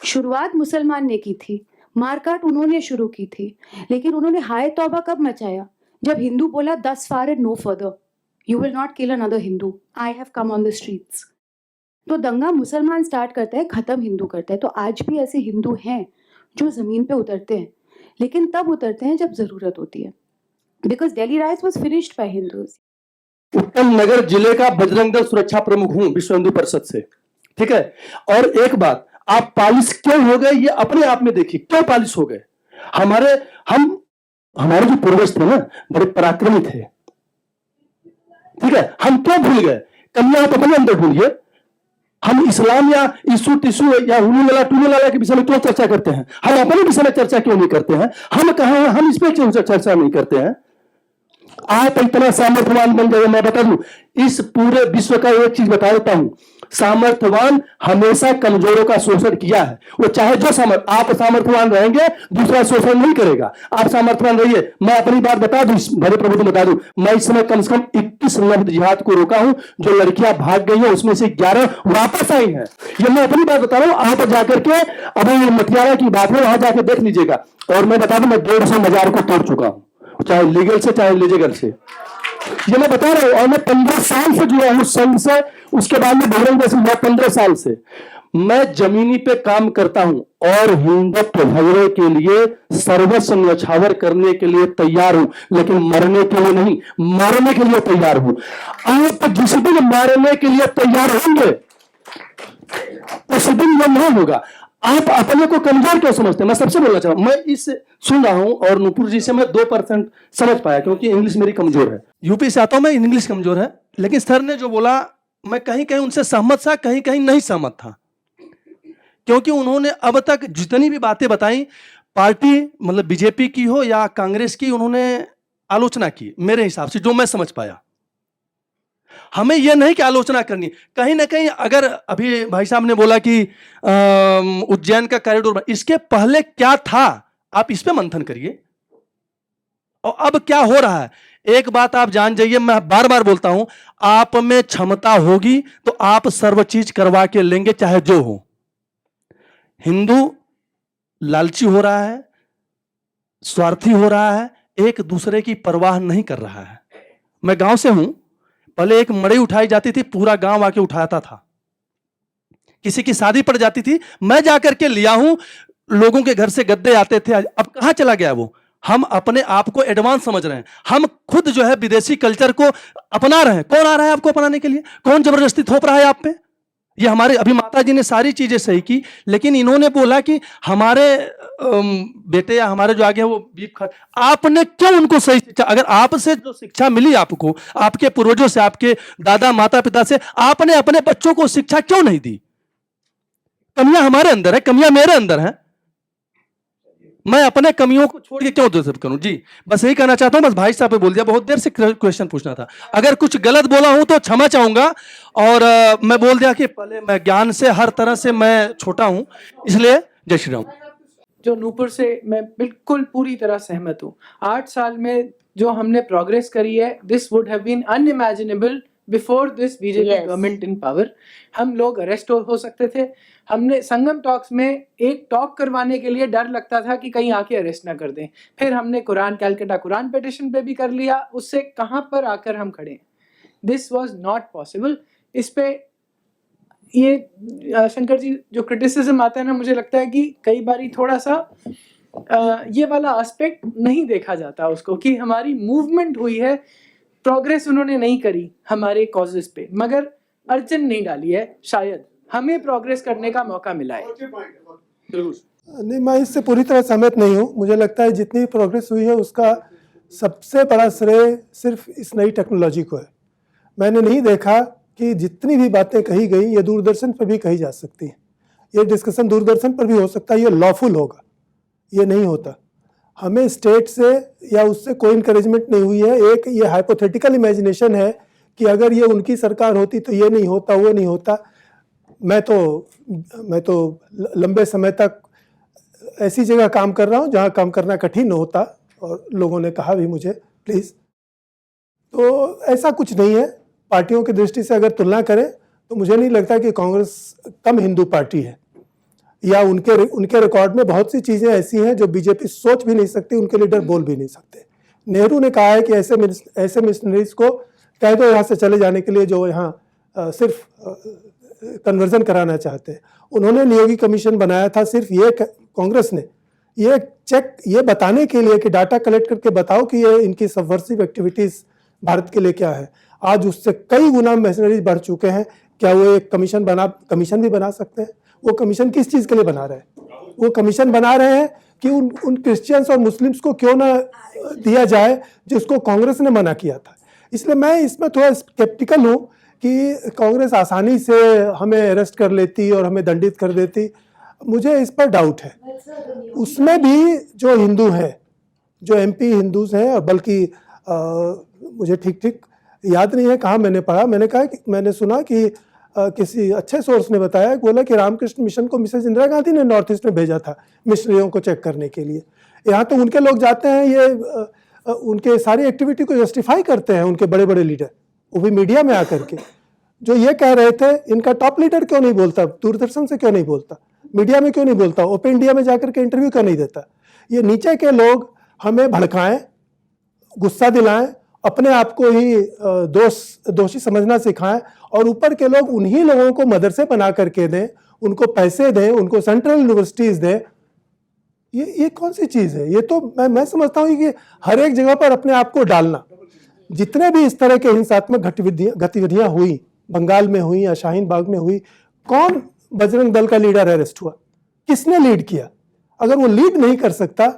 शुरुआत मुसलमान ने की थी, मारकाट उन्होंने शुरू की थी, लेकिन उन्होंने हाय तौबा कब मचाया? जब हिंदू बोला 10 far and no further, you will not kill another Hindu, I have come on the streets। तो दंगा मुसलमान स्टार्ट करता है, ख़त्म हिंदू करता है। तो आज भी ऐसे हिंदू हैं जो ज़मीन पे उतरते हैं, लेकिन तब उतरते हैं जब ज़रूरत होती है। Because Delhi riots was finished by Hindus. Uttam Nagar जिले का बजरंग दल सुरक्षा प्रमुख हूं विश्व हिंदू परिषद से, ठीक है। और एक बात, आप पालिश क्यों हो गए ये अपने आप में देखिए, क्यों पालिश हो गए। हमारे जो पूर्वज थे ना, बड़े पराक्रमी थे, ठीक है। हम क्यों भूल गए? कन्या आप अपने अंदर ढूंढिए। हम इस्लाम या ईसु टिसु या हुलूला टूलूला के विषय में क्यों चर्चा करते हैं? हम अपने विषय में चर्चा क्यों नहीं करते हैं? हम कहां हैं, हम इस पर क्यों चर्चा नहीं करते हैं? आप इतना सामर्थ्यवान बन गए। मैं बता दूं, इस पूरे विश्व का एक चीज बता देता हूं, सामर्थ्यवान हमेशा कमजोरों का शोषण किया है। वो चाहे जो आप सामर्थ्यवान रहेंगे, दूसरा शोषण नहीं करेगा। आप सामर्थ्यवान रहिए। मैं अपनी बात बता दूं, बड़े प्रभु को बता दूं, मैं इस समय कम से कम 21 लफ्ज जिहाद को रोका हूं। जो लड़कियां भाग गई हैं उसमें से 11 वापस आई हैं। ये मैं अपनी बात बता रहा हूं। आप जाकर के अभी मटियारा की बात है, वहां जाकर देख लीजिएगा। और मैं बता दूं, मैं 150 मजार को तोड़ चुका हूं, चाहे लीगल से चाहे इलीगल से। ये मैं बता रहा हूं। और मैं 15 साल से जुड़ा हूं संघ से, उसके बाद में बजरंग दल से 15 साल से मैं जमीनी पे काम करता हूं और हिंदुत्व झगड़े के लिए सर्वस्व न्यौछावर करने के लिए तैयार हूं, लेकिन मरने के लिए नहीं, मारने के लिए तैयार हूं। आप जिस दिन मारने के लिए तैयार होंगे उस दिन यह नहीं होगा। आप अपने को कमजोर क्यों समझते हैं? मैं सबसे बोलना चाहता हूं, मैं इस सुन रहा हूं और नूपुर जी से मैं 2% समझ पाया क्योंकि इंग्लिश मेरी कमजोर है। यूपी से आता हूं मैं, इंग्लिश कमजोर है, लेकिन सर ने जो बोला मैं कहीं कहीं उनसे सहमत था, कहीं कहीं नहीं सहमत था। क्योंकि उन्होंने अब तक जितनी भी बातें बताई, पार्टी मतलब बीजेपी की हो या कांग्रेस की, उन्होंने आलोचना की मेरे हिसाब से, जो मैं समझ पाया। हमें यह नहीं कि आलोचना करनी, कहीं ना कहीं अगर अभी भाई साहब ने बोला कि उज्जैन का कॉरिडोर, इसके पहले क्या था आप इस पे मंथन करिए और अब क्या हो रहा है। एक बात आप जान जाइए, मैं बार बार बोलता हूं, आप में क्षमता होगी तो आप सर्व चीज करवा के लेंगे, चाहे जो हो। हिंदू लालची हो रहा है, स्वार्थी हो रहा है, एक दूसरे की परवाह नहीं कर रहा है। मैं गांव से हूं, पहले एक मड़ई उठाई जाती थी, पूरा गांव आके उठाता था। किसी की शादी पड़ जाती थी, मैं जाकर के लिया हूं, लोगों के घर से गद्दे आते थे। अब कहां चला गया वो? हम अपने आप को एडवांस समझ रहे हैं, हम खुद जो है विदेशी कल्चर को अपना रहे हैं। कौन आ रहा है आपको अपनाने के लिए? कौन जबरदस्ती थोप रहा है आप पे? ये हमारे अभी माता जी ने सारी चीजें सही की, लेकिन इन्होंने बोला कि हमारे बेटे या हमारे जो आगे हैं वो बीफ खा। आपने क्यों उनको सही शिक्षा, अगर आपसे जो शिक्षा मिली आपको, आपके पूर्वजों से, आपके दादा माता पिता से, आपने अपने बच्चों को शिक्षा क्यों नहीं दी? कमियां हमारे अंदर है, कमियां मेरे अंदर है, मैं अपने कमियों को छोड़ के क्यों डिजर्व करूं? जी बस यही कहना चाहता हूं। बस भाई साहब ने बोल दिया, बहुत देर से क्वेश्चन पूछना था। अगर कुछ गलत बोला हूं तो क्षमा चाहूंगा। और मैं बोल दिया कि पहले मैं ज्ञान से हर तरह से मैं छोटा हूं, इसलिए जय श्री राम। जो नूपुर से मैं बिल्कुल पूरी तरह सहमत हूँ। 8 साल में जो हमने प्रोग्रेस करी है, this would have been unimaginable before this BJP Yes. Government in power हम लोग अरेस्ट हो सकते थे। हमने संगम टॉक्स में एक टॉक करवाने के लिए डर लगता था कि कहीं आके अरेस्ट ना कर दें। फिर हमने कैलकाटा कुरान पिटिशन पे भी कर लिया, उससे कहाँ पर आकर हम खड़े हैं। This was not possible. इस पे ये शंकर जी जो क्रिटिसिज्म आता है ना, मुझे लगता है कि कई बारी थोड़ा सा ये वाला एस्पेक्ट नहीं देखा जाता उसको, कि हमारी मूवमेंट हुई है, प्रोग्रेस उन्होंने नहीं करी हमारे कॉजेस पे, मगर अड़चन नहीं डाली है। शायद हमें प्रोग्रेस करने का मौका मिला है। नहीं, मैं इससे पूरी तरह सहमत नहीं हूँ। मुझे लगता है जितनी प्रोग्रेस हुई है उसका सबसे बड़ा श्रेय सिर्फ इस नई टेक्नोलॉजी को है। मैंने नहीं देखा कि जितनी भी बातें कही गई ये दूरदर्शन पर भी कही जा सकती हैं। ये डिस्कशन दूरदर्शन पर भी हो सकता है, ये लॉफुल होगा, ये नहीं होता। हमें स्टेट से या उससे कोई इंकरेजमेंट नहीं हुई है। एक ये हाइपोथेटिकल इमेजिनेशन है कि अगर ये उनकी सरकार होती तो ये नहीं होता, वो नहीं होता। मैं तो लंबे समय तक ऐसी जगह काम कर रहा हूँ जहाँ काम करना कठिन होता, और लोगों ने कहा भी मुझे प्लीज़। तो ऐसा कुछ नहीं है। पार्टियों की दृष्टि से अगर तुलना करें तो मुझे नहीं लगता कि कांग्रेस कम हिंदू पार्टी है, या उनके रिकॉर्ड में बहुत सी चीज़ें ऐसी हैं जो बीजेपी सोच भी नहीं सकती, उनके लीडर बोल भी नहीं सकते। नेहरू ने कहा है कि ऐसे मिशनरीज को कह दो यहाँ से चले जाने के लिए जो यहाँ सिर्फ कन्वर्जन कराना चाहते हैं। उन्होंने नियोगी कमीशन बनाया था, सिर्फ ये कांग्रेस ने ये बताने के लिए कि डाटा कलेक्ट करके बताओ कि ये इनकी सबवर्सिव एक्टिविटीज़ भारत के लिए क्या है। आज उससे कई गुना मिशनरीज बढ़ चुके हैं। क्या वो एक कमीशन भी बना सकते हैं? वो कमीशन किस चीज़ के लिए बना रहे हैं? वो कमीशन बना रहे हैं कि उन क्रिश्चियंस और मुस्लिम्स को क्यों ना दिया जाए जिसको कांग्रेस ने मना किया था। इसलिए मैं इसमें थोड़ा स्केप्टिकल हूँ कि कांग्रेस आसानी से हमें अरेस्ट कर लेती और हमें दंडित कर देती। मुझे इस पर डाउट है। उसमें भी जो हिंदू हैं, जो एमपी हिंदूज हैं, और बल्कि मुझे ठीक याद नहीं है कहाँ मैंने पढ़ा, मैंने सुना कि किसी अच्छे सोर्स ने बताया, बोला कि रामकृष्ण मिशन को मिसेज इंदिरा गांधी ने नॉर्थ ईस्ट में भेजा था मिशनरियों को चेक करने के लिए। यहाँ तो उनके लोग जाते हैं, ये उनके सारी एक्टिविटी को जस्टिफाई करते हैं उनके बड़े बड़े लीडर, वो भी मीडिया में आकर के। जो ये कह रहे थे इनका टॉप लीडर क्यों नहीं बोलता, दूरदर्शन से क्यों नहीं बोलता, मीडिया में क्यों नहीं बोलता, ओपन इंडिया में जाकर के इंटरव्यू क्यों नहीं देता। ये नीचे के लोग हमें भड़काएं, गुस्सा दिलाएं, अपने आप को ही दोषी समझना सिखाएं, और ऊपर के लोग उन्हीं लोगों को मदरसे बना करके दें, उनको पैसे दें, उनको सेंट्रल यूनिवर्सिटीज दें। ये कौन सी चीज़ है? ये तो मैं समझता हूँ कि हर एक जगह पर अपने आप को डालना। जितने भी इस तरह के हिंसात्मक गतिविधियां हुई, बंगाल में हुई या शाहीन बाग में हुई, कौन बजरंग दल का लीडर अरेस्ट हुआ? किसने लीड किया? अगर वो लीड नहीं कर सकता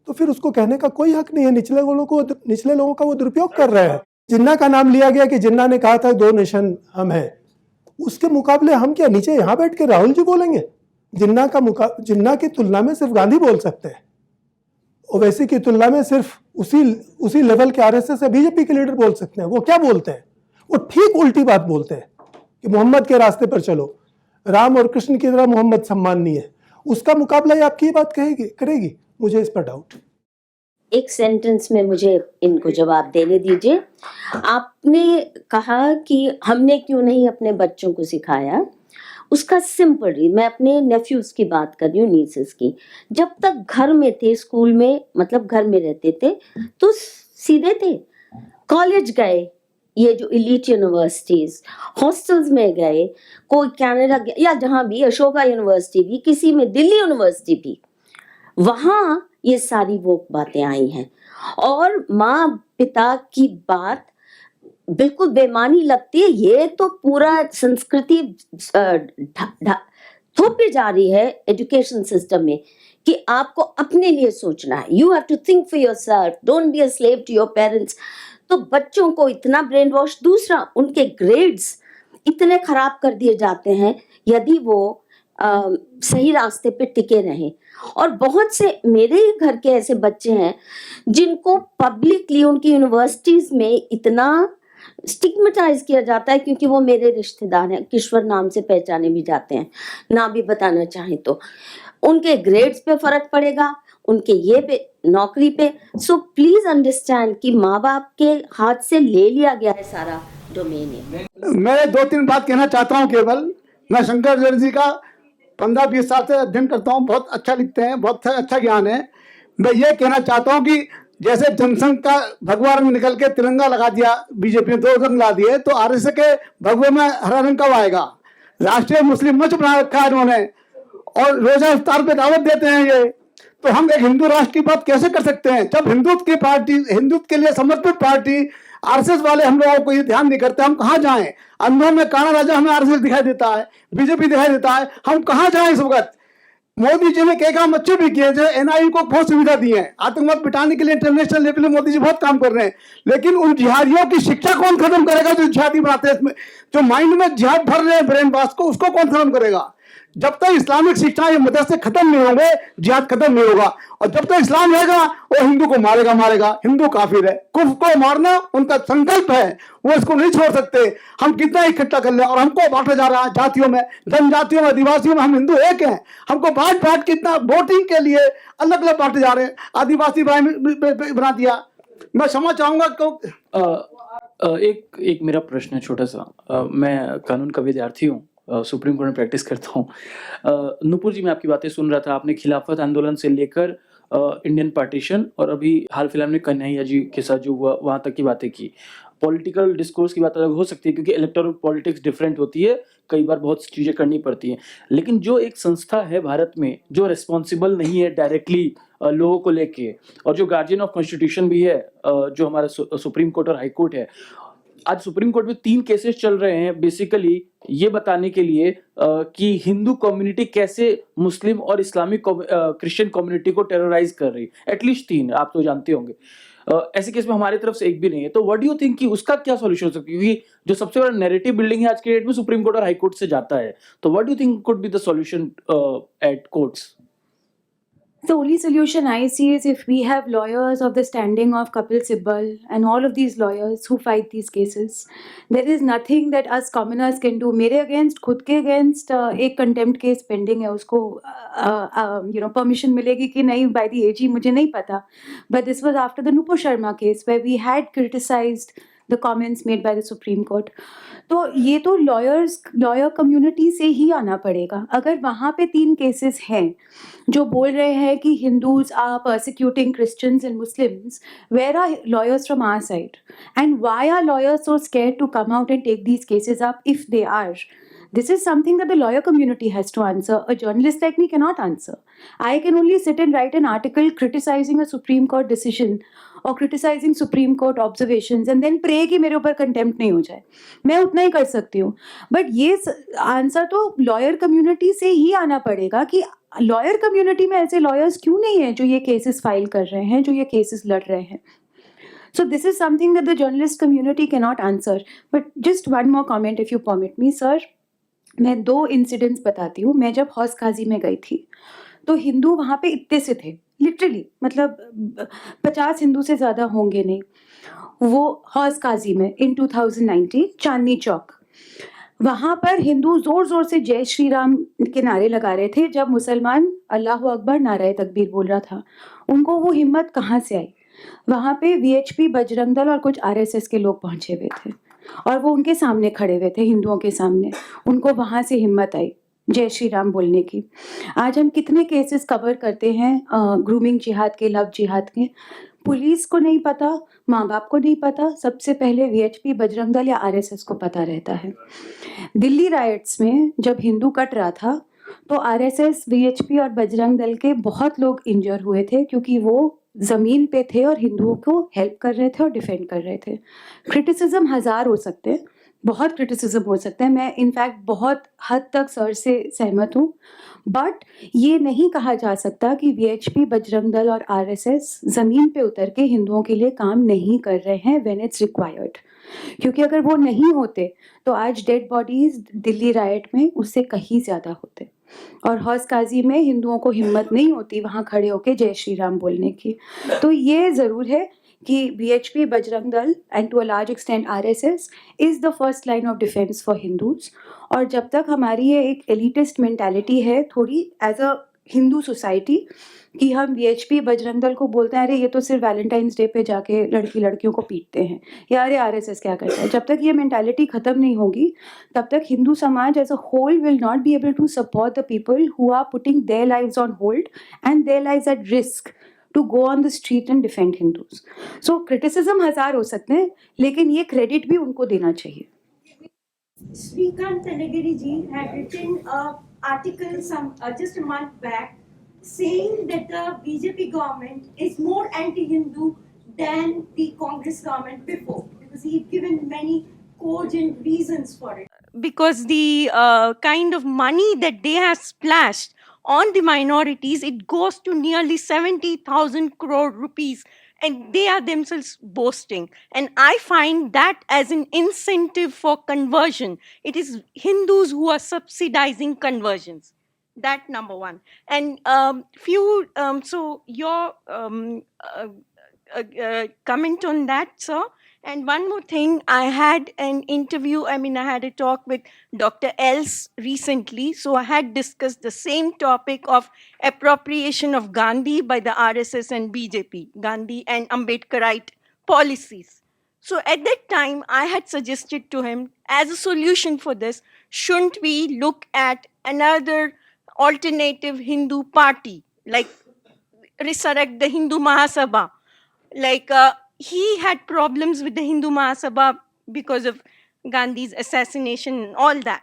तो फिर उसको कहने का कोई हक नहीं है। निचले लोगों का वो दुरुपयोग कर रहे हैं। जिन्ना का नाम लिया गया कि जिन्ना ने कहा था 2 नेशन हम हैं, उसके मुकाबले हम क्या नीचे यहाँ बैठ के राहुल जी बोलेंगे? जिन्ना की तुलना में सिर्फ गांधी बोल सकते हैं, ओवैसी की तुलना में सिर्फ उसी लेवल के आरएसएस या बीजेपी के लीडर बोल सकते हैं। वो क्या बोलते हैं? वो ठीक उल्टी बात बोलते हैं कि मोहम्मद के रास्ते पर चलो, राम और कृष्ण की तरह मोहम्मद सम्माननीय है। उसका मुकाबला ये आपकी बात करेगी? मुझे इस पर डाउट। एक सेंटेंस में मुझे इनको जवाब देने दीजिए। आपने कहा कि हमने क्यों नहीं अपने बच्चों को सिखाया। उसका सिंपल मैं अपने नेफ्यूज की बात कर रही हूँ, नीसेस की। जब तक घर में थे, स्कूल में मतलब घर में रहते थे, तो सीधे थे। कॉलेज गए, ये जो इलीट यूनिवर्सिटीज, हॉस्टल्स में गए, कोई कनाडा या जहाँ भी, अशोका यूनिवर्सिटी भी, किसी में दिल्ली यूनिवर्सिटी भी, वहाँ ये सारी वो बातें आई हैं। और माँ पिता की बात बिल्कुल बेमानी लगती है। ये तो पूरा संस्कृति थोपी जा रही है एजुकेशन सिस्टम में कि आपको अपने लिए सोचना है। You have to think for yourself, don't be a slave to your parents. तो बच्चों को इतना ब्रेन वॉश। दूसरा, उनके ग्रेड्स इतने खराब कर दिए जाते हैं यदि वो सही रास्ते पे टिके रहें। और बहुत से मेरे घर के ऐसे बच्चे हैं जिनको पब्लिकली उनकी यूनिवर्सिटीज में इतना स्टिग्मेटाइज किया जाता है, क्योंकि वो मेरे रिश्तेदार हैं, किश्वर नाम से पहचाने भी जाते हैं, ना भी बताना चाहें तो। उनके ग्रेड्स पे फर्क पड़ेगा, उनके ये पे नौकरी पे। सो प्लीज अंडरस्टैंड कि माँ बाप के हाथ से ले लिया गया है सारा डोमेन है। मैं 2-3 बात कहना चाहता हूँ केवल। मैं शंकराचार्य जी का 15-20 साल से अध्ययन करता हूँ, बहुत अच्छा लिखते हैं, बहुत अच्छा ज्ञान है। मैं ये कहना चाहता हूँ कि जैसे जनसंघ का भगवा रंग निकल के तिरंगा लगा दिया, बीजेपी ने 2 रंग ला दिए, तो आरएसएस के भगवे में हरा रंग कब आएगा? राष्ट्रीय मुस्लिम मंच बना रखा है इन्होंने, और रोजा इफ्तार पे दावत देते हैं ये। तो हम एक हिंदू राष्ट्र की बात कैसे कर सकते हैं जब हिंदुत्व की पार्टी, हिंदुत्व के लिए समर्पित पार्टी आरएसएस वाले हम लोगों को ये ध्यान नहीं करते? हम कहाँ जाएं? अंधों में काना राजा हमें आरएसएस दिखाई देता है, बीजेपी दिखाई देता है, हम कहाँ जाएं इस वक्त? मोदी जी ने कई काम अच्छे भी किए, जो एनआईए को बहुत सुविधा दी है, आतंकवाद पिटाने के लिए इंटरनेशनल लेवल पे मोदी जी बहुत काम कर रहे हैं। लेकिन उन जिहादियों की शिक्षा कौन खत्म करेगा जो जिहादी बनाते हैं? इसमें जो माइंड में जिहाद भर रहे हैं ब्रेन वाश को, उसको कौन खत्म करेगा? जब तक इस्लामिक शिक्षा ये मदरसे खत्म नहीं होंगे, जिहाद खत्म नहीं होगा। और जब तक इस्लाम रहेगा वो हिंदू को मारेगा। हिंदू काफिर है, कुफ्र को मारना उनका संकल्प है, वो इसको नहीं छोड़ सकते। हम कितना इकट्ठा कर ले, और हमको बांटा जा रहा है जातियों में, जनजातियों में, आदिवासियों में। हम हिंदू एक हैं, हमको बांट कितना वोटिंग के लिए अलग अलग बांटे जा रहे हैं। आदिवासी बना दिया। मैं क्षमा चाहूंगा क्यों एक मेरा प्रश्न है छोटा सा। मैं कानून का विद्यार्थी हूँ, सुप्रीम कोर्ट में प्रैक्टिस करता हूँ। नूपुर जी, मैं आपकी बातें सुन रहा था। आपने खिलाफत आंदोलन से लेकर इंडियन पार्टीशन और अभी हाल फिलहाल में कन्हैया जी के साथ जो हुआ वहाँ तक की बातें की। पॉलिटिकल डिस्कोर्स की बात अलग हो सकती है क्योंकि इलेक्टोरल पॉलिटिक्स डिफरेंट होती है, कई बार बहुत चीज़ें करनी पड़ती हैं। लेकिन जो एक संस्था है भारत में जो रिस्पॉन्सिबल नहीं है डायरेक्टली लोगों को लेके, और जो गार्जियन ऑफ कॉन्स्टिट्यूशन भी है जो हमारा सुप्रीम कोर्ट और हाई कोर्ट है, आज सुप्रीम कोर्ट में 3 केसेस चल रहे हैं बेसिकली ये बताने के लिए कि हिंदू कम्युनिटी कैसे मुस्लिम और इस्लामिक क्रिश्चियन कम्युनिटी को टेरराइज कर रही है। एटलीस्ट 3, आप तो जानते होंगे। ऐसे केस में हमारी तरफ से एक भी नहीं है। तो व्हाट डू यू थिंक कि उसका क्या सॉल्यूशन हो सकता है? क्योंकि जो सबसे बड़ा नैरेटिव बिल्डिंग है आज के डेट में सुप्रीम कोर्ट और हाई कोर्ट से जाता है। तो what do you think could be the solution at courts? The only solution I see is if we have lawyers of the standing of Kapil Sibal and all of these lawyers who fight these cases. There is nothing that us commoners can do. मेरे against, खुद के against एक contempt case pending है, उसको permission मिलेगी कि नहीं by the AG मुझे नहीं पता. But this was after the Nupur Sharma case where we had criticized the comments made by the Supreme Court. तो ये तो लॉयर कम्युनिटी से ही आना पड़ेगा। अगर वहाँ पे 3 केसेस हैं जो बोल रहे हैं कि Hindus are persecuting Christians and Muslims, where are lawyers from our side? And why are lawyers so scared to come out and take these cases up if they are? This is something that the lawyer community has to answer. A journalist like me cannot answer. I can only sit and write an article criticizing a Supreme Court decision or criticizing Supreme Court observations and then pray कि मेरे ऊपर contempt नहीं हो जाए। मैं उतना ही कर सकती हूँ। But ये आंसर तो lawyer community से ही आना पड़ेगा कि lawyer community में ऐसे lawyers क्यों नहीं हैं जो ये cases फाइल कर रहे हैं, जो ये cases लड़ रहे हैं। So this is something that the journalist community cannot answer. But just one more comment if you permit me, sir. मैं 2 इंसिडेंट्स बताती हूँ। मैं जब हौस काजी में गई थी तो हिंदू वहाँ पे इतने से थे, लिटरली मतलब 50 हिंदू से ज़्यादा होंगे नहीं। वो हौस काजी में इन 2019 चांदनी चौक, वहाँ पर हिंदू ज़ोर ज़ोर से जय श्री राम के नारे लगा रहे थे जब मुसलमान अल्लाह अकबर नारे तकबीर बोल रहा था। उनको वो हिम्मत कहाँ से आई? वहाँ पे VHP, बजरंग दल और कुछ RSS के लोग पहुँचे हुए थे और वो उनके सामने खड़े हुए थे, हिंदुओं के सामने। उनको वहाँ से हिम्मत आई जय श्री राम बोलने की। आज हम कितने केसेस कवर करते हैं ग्रूमिंग जिहाद के, लव जिहाद के। पुलिस को नहीं पता, माँ बाप को नहीं पता, सबसे पहले VHP, बजरंग दल या RSS को पता रहता है। दिल्ली राइट्स में जब हिंदू कट रहा था तो RSS, VHP और बजरंग दल के बहुत लोग इंजर हुए थे क्योंकि वो ज़मीन पे थे और हिंदुओं को हेल्प कर रहे थे और डिफेंड कर रहे थे। क्रिटिसिज्म 1000 हो सकते हैं, बहुत क्रिटिसिज्म हो सकते हैं। मैं इनफैक्ट बहुत हद तक सर से सहमत हूँ, बट ये नहीं कहा जा सकता कि VHP, बजरंग दल और RSS ज़मीन पे उतर के हिंदुओं के लिए काम नहीं कर रहे हैं व्हेन इट्स रिक्वायर्ड। क्योंकि अगर वो नहीं होते तो आज डेड बॉडीज दिल्ली राइट में उससे कहीं ज़्यादा होते और हौस काजी में हिंदुओं को हिम्मत नहीं होती वहाँ खड़े होके जय श्री राम बोलने की। तो ये ज़रूर है कि VHP, Bajrang Dal and to a large extent RSS is the first line of defence for Hindus. और जब तक हमारी ये एक एलिटिस्ट मेंटालिटी है, थोड़ी एज अ हिंदू सोसाइटी कि हम वीएचपी बजरंग दल को बोलते हैं अरे ये तो सिर्फ वैलेंटाइंस डे पे जाके लड़कियों को पीटते हैं, या अरे आरएसएस क्या करता है। जब तक ये मेंटालिटी खत्म नहीं होगी तब तक हिंदू समाज as a whole will not be able to support the people who are putting their lives on hold and their lives at risk to go on the street and defend Hindus. So criticism हजार हो सकते हैं, लेकिन ये credit भी उनको देना चाहिए। Srikant Talagiri ji had written an article just a month back saying that the BJP government is more anti-Hindu than the Congress government before, because he had given many cogent reasons for it. Because the kind of money that they have splashed on the minorities, it goes to nearly 70,000 crore rupees, and they are themselves boasting. And I find that as an incentive for conversion. It is Hindus who are subsidizing conversions. That number one. And so your comment on that, sir. And one more thing, I had an interview, I had a talk with Dr. Els recently. So I had discussed the same topic of appropriation of Gandhi by the RSS and BJP, Gandhi and Ambedkarite policies. So at that time, I had suggested to him, as a solution for this, shouldn't we look at another alternative Hindu party, like resurrect the Hindu Mahasabha? Like, he had problems with the Hindu Mahasabha because of Gandhi's assassination and all that.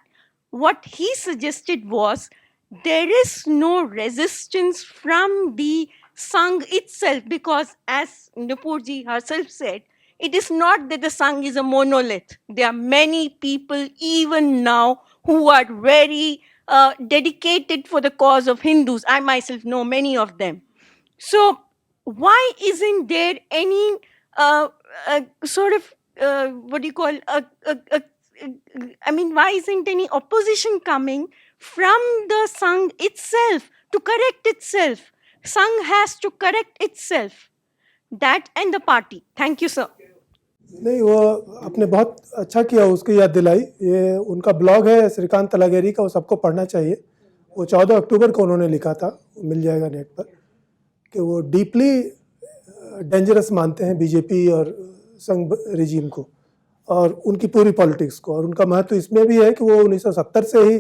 What he suggested was, there is no resistance from the Sangh itself, because as Nupurji herself said, it is not that the Sangh is a monolith. There are many people even now who are very dedicated for the cause of Hindus. I myself know many of them. So why isn't there any why isn't any opposition coming from the Sangh itself to correct itself? Sangh has to correct itself. That and the party. Thank you, sir. नहीं, वो आपने बहुत अच्छा किया, उसकी याद दिलाई। ये उनका ब्लॉग है श्रीकांत तलागेरी का, वो सबको पढ़ना चाहिए। वो 14 अक्टूबर को उन्होंने लिखा था, मिल जाएगा नेट पर, कि वो डीपली डेंजरस मानते हैं बीजेपी और संघ रिजीम को और उनकी पूरी पॉलिटिक्स को। और उनका महत्व इसमें भी है कि वो 1970 से ही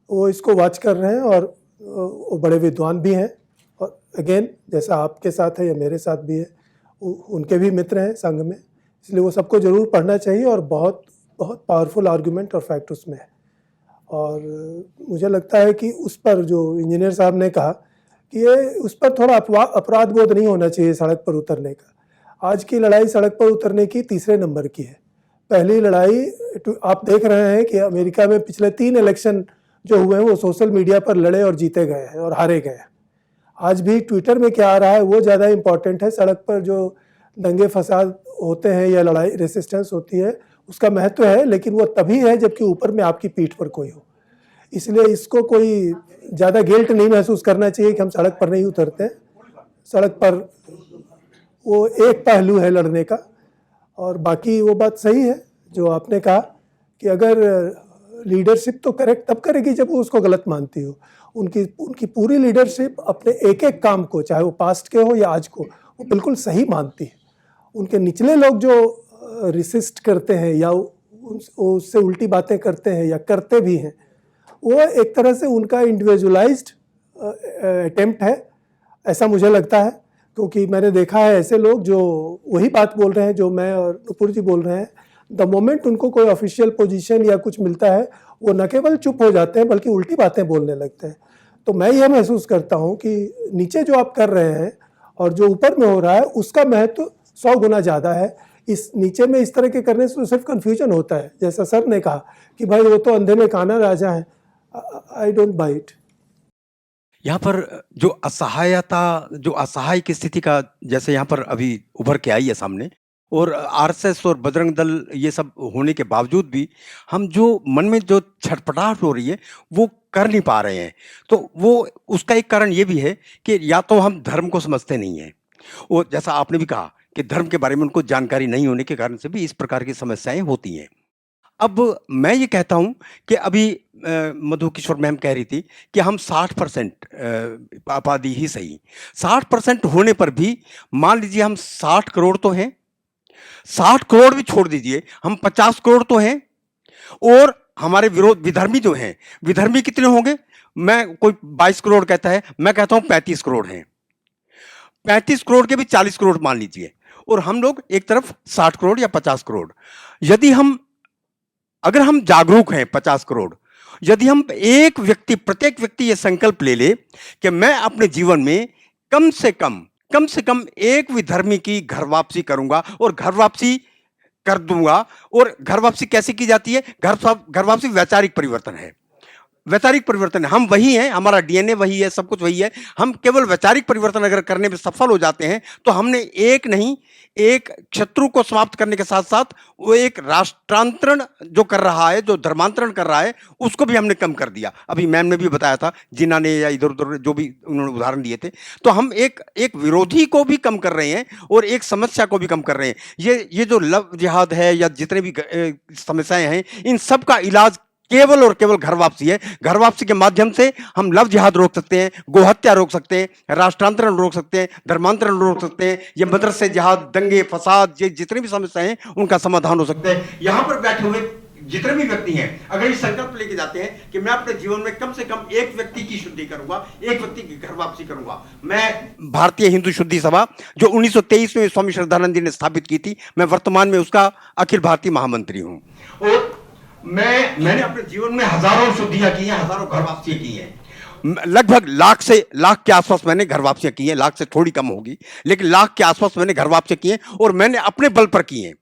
वो इसको वॉच कर रहे हैं और वो बड़े विद्वान भी हैं। और अगेन, जैसा आपके साथ है या मेरे साथ भी है, उनके भी मित्र हैं संघ में, इसलिए वो सबको ज़रूर पढ़ना चाहिए। और बहुत बहुत पावरफुल आर्गूमेंट और फैक्ट उसमें है। और मुझे लगता है कि उस पर जो इंजीनियर साहब ने कहा कि ये उस पर थोड़ा अपराध बोध नहीं होना चाहिए सड़क पर उतरने का। आज की लड़ाई सड़क पर उतरने की तीसरे नंबर की है। पहली लड़ाई आप देख रहे हैं कि अमेरिका में पिछले 3 इलेक्शन जो हुए हैं वो सोशल मीडिया पर लड़े और जीते गए हैं और हारे गए हैं। आज भी ट्विटर में क्या आ रहा है वो ज़्यादा इम्पॉर्टेंट है। सड़क पर जो दंगे फसाद होते हैं या लड़ाई रेसिस्टेंस होती है उसका महत्व है, लेकिन वो तभी है जबकि ऊपर में आपकी पीठ पर कोई हो। इसलिए इसको कोई ज़्यादा गिल्ट नहीं महसूस करना चाहिए कि हम सड़क पर नहीं उतरते हैं। सड़क पर वो एक पहलू है लड़ने का। और बाकी वो बात सही है जो आपने कहा कि अगर लीडरशिप तो करेक्ट तब करेगी जब वो उसको गलत मानती हो। उनकी पूरी लीडरशिप अपने एक एक काम को, चाहे वो पास्ट के हो या आज को, वो बिल्कुल सही मानती है। उनके निचले लोग जो रिसिस्ट करते हैं या उससे उल्टी बातें करते हैं या करते भी हैं, वो एक तरह से उनका इंडिविजुअलाइज्ड अटेम्प्ट है, ऐसा मुझे लगता है। क्योंकि मैंने देखा है ऐसे लोग जो वही बात बोल रहे हैं जो मैं और नुपुर जी बोल रहे हैं। द मोमेंट उनको कोई ऑफिशियल पोजीशन या कुछ मिलता है वो न केवल चुप हो जाते हैं बल्कि उल्टी बातें बोलने लगते हैं। तो मैं यह महसूस करता हूँ कि नीचे जो आप कर रहे हैं और जो ऊपर में हो रहा है उसका महत्व 100 गुना ज़्यादा है। इस नीचे में इस तरह के करने से तो सिर्फ कन्फ्यूजन होता है। जैसा सर ने कहा कि भाई वो तो अंधे में काना राजा है, आई डोंट बाय इट। यहाँ पर जो असहाय की स्थिति का जैसे यहाँ पर अभी उभर के आई है सामने, और आरएसएस और बजरंग दल ये सब होने के बावजूद भी हम जो मन में जो छटपटाहट हो रही है वो कर नहीं पा रहे हैं। तो वो उसका एक कारण ये भी है कि या तो हम धर्म को समझते नहीं हैं, और जैसा आपने भी कहा कि धर्म के बारे में उनको जानकारी नहीं होने के कारण से भी इस प्रकार की समस्याएं होती हैं। अब मैं ये कहता हूँ कि अभी मधु किशोर मैम कह रही थी कि हम 60% आबादी ही सही, 60% होने पर भी मान लीजिए हम 60 करोड़ तो हैं, 60 करोड़ भी छोड़ दीजिए, हम 50 करोड़ तो हैं, और हमारे विधर्मी जो हैं, विधर्मी कितने होंगे? मैं कोई 22 करोड़ कहता है, मैं कहता हूँ 35 करोड़ हैं। 35 करोड़ के भी 40 करोड़ मान लीजिए, और हम लोग एक तरफ 60 करोड़ या 50 करोड़। यदि अगर हम जागरूक हैं 50 करोड़, यदि हम प्रत्येक व्यक्ति ये संकल्प ले ले कि मैं अपने जीवन में कम से कम एक विधर्मी की घर वापसी करूंगा, और घर वापसी कर दूंगा। और घर वापसी कैसे की जाती है? घर वापसी वैचारिक परिवर्तन है, वैचारिक परिवर्तन है। हम वही हैं, हमारा डीएनए वही है, सब कुछ वही है। हम केवल वैचारिक परिवर्तन अगर करने में सफल हो जाते हैं तो हमने एक शत्रु को समाप्त करने के साथ साथ वो एक राष्ट्रांतरण जो कर रहा है, जो धर्मांतरण कर रहा है, उसको भी हमने कम कर दिया। अभी मैम ने भी बताया था, जिन्ना ने या इधर उधर जो भी उन्होंने उदाहरण दिए थे। तो हम एक विरोधी को भी कम कर रहे हैं और एक समस्या को भी कम कर रहे हैं। ये जो लव जिहाद है या जितने भी समस्याएं हैं, इन सब का इलाज केवल और केवल घर वापसी है। घर वापसी के माध्यम से हम लव जिहाद रोक सकते हैं, गोहत्या रोक सकते हैं, राष्ट्रांतरण रोक सकते हैं, धर्मांतरण रोक सकते हैं, ये मदरसे जिहाद, दंगे फसाद, ये जितनी भी समस्याएं हैं उनका समाधान हो सकता है। यहाँ पर बैठे हुए जितने भी व्यक्ति हैं, अगर ये संकल्प लेके जाते हैं कि मैं अपने जीवन में कम से कम एक व्यक्ति की शुद्धि करूंगा, एक व्यक्ति की घर वापसी करूंगा। मैं भारतीय हिंदू शुद्धि सभा जो 1923 में स्वामी श्रद्धानंद जी ने स्थापित की थी, मैं वर्तमान में उसका अखिल भारतीय महामंत्री हूँ। और मैंने अपने जीवन में हजारों शुद्धियां की हैं, हजारों घर वापसियां की हैं। लगभग लाख के आसपास मैंने घर वापसियां की हैं, लाख से थोड़ी कम होगी, लेकिन लाख के आसपास मैंने घर वापसियां की हैं। और मैंने अपने बल पर की हैं,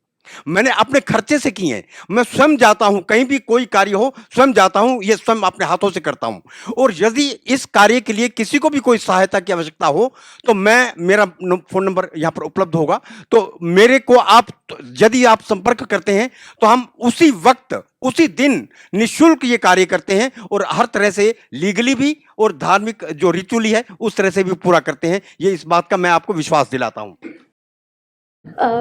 मैंने अपने खर्चे से की हैं। मैं स्वयं जाता हूं, कहीं भी कोई कार्य हो स्वयं जाता हूं, ये स्वयं अपने हाथों से करता हूं। और यदि इस कार्य के लिए किसी को भी कोई सहायता की आवश्यकता हो तो मेरा फोन नंबर यहां पर उपलब्ध होगा, तो मेरे को यदि आप संपर्क करते हैं तो हम उसी वक्त उसी दिन निःशुल्क ये कार्य करते हैं, और हर तरह से लीगली भी और धार्मिक जो रिचुअली है उस तरह से भी पूरा करते हैं। ये इस बात का मैं आपको विश्वास दिलाता हूं।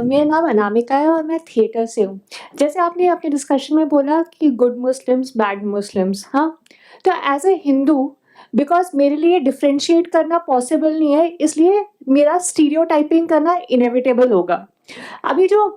मेरा नाम अनामिका है और मैं थिएटर से हूँ। जैसे आपने अपने डिस्कशन में बोला कि गुड मुस्लिम्स, बैड मुस्लिम्स, हाँ, तो एज ए हिंदू, बिकॉज मेरे लिए डिफ्रेंशिएट करना पॉसिबल नहीं है, इसलिए मेरा स्टीरियोटाइपिंग करना इनएविटेबल होगा। अभी जो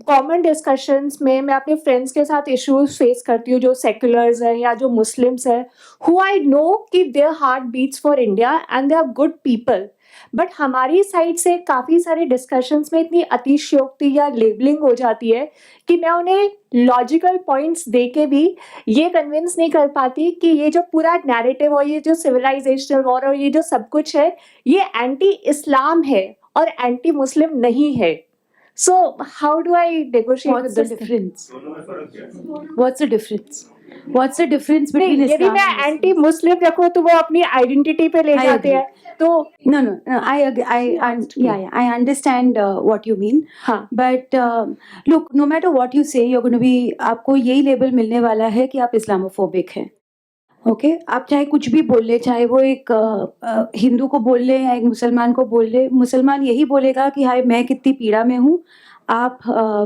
कॉमन डिस्कशंस में मैं अपने फ्रेंड्स के साथ इश्यूज फेस करती हूँ, जो सेक्युलर्स हैं या जो मुस्लिम्स हैं, हु आई नो कि their heart beats for India and they are good people, but हमारी साइड से काफ़ी सारे डिस्कशंस में इतनी अतिशयोक्ति या लेबलिंग हो जाती है कि मैं उन्हें लॉजिकल पॉइंट्स दे के भी ये कन्विंस नहीं कर पाती कि ये जो पूरा नैरेटिव और ये जो सिविलाइजेशनल वॉर और ये जो सब कुछ है, ये एंटी इस्लाम है और एंटी मुस्लिम नहीं है। So how do I negotiate What's with the this? difference? What's the difference? What's the difference between यदि Islam मैं and Muslim? एंटी मुस्लिम रखूँ तो वो अपनी आइडेंटिटी पे ले I जाते agree. हैं, तो No, I agree. I understand what you mean. हाँ, But look, no matter what you say, you're going to be, आपको यही लेबल मिलने वाला है कि आप इस्लामोफोबिक हैं। ओके, आप चाहे कुछ भी बोल ले, चाहे वो एक हिंदू को बोल ले या एक मुसलमान को बोल ले, मुसलमान यही बोलेगा कि हाय मैं कितनी पीड़ा में हूँ, आप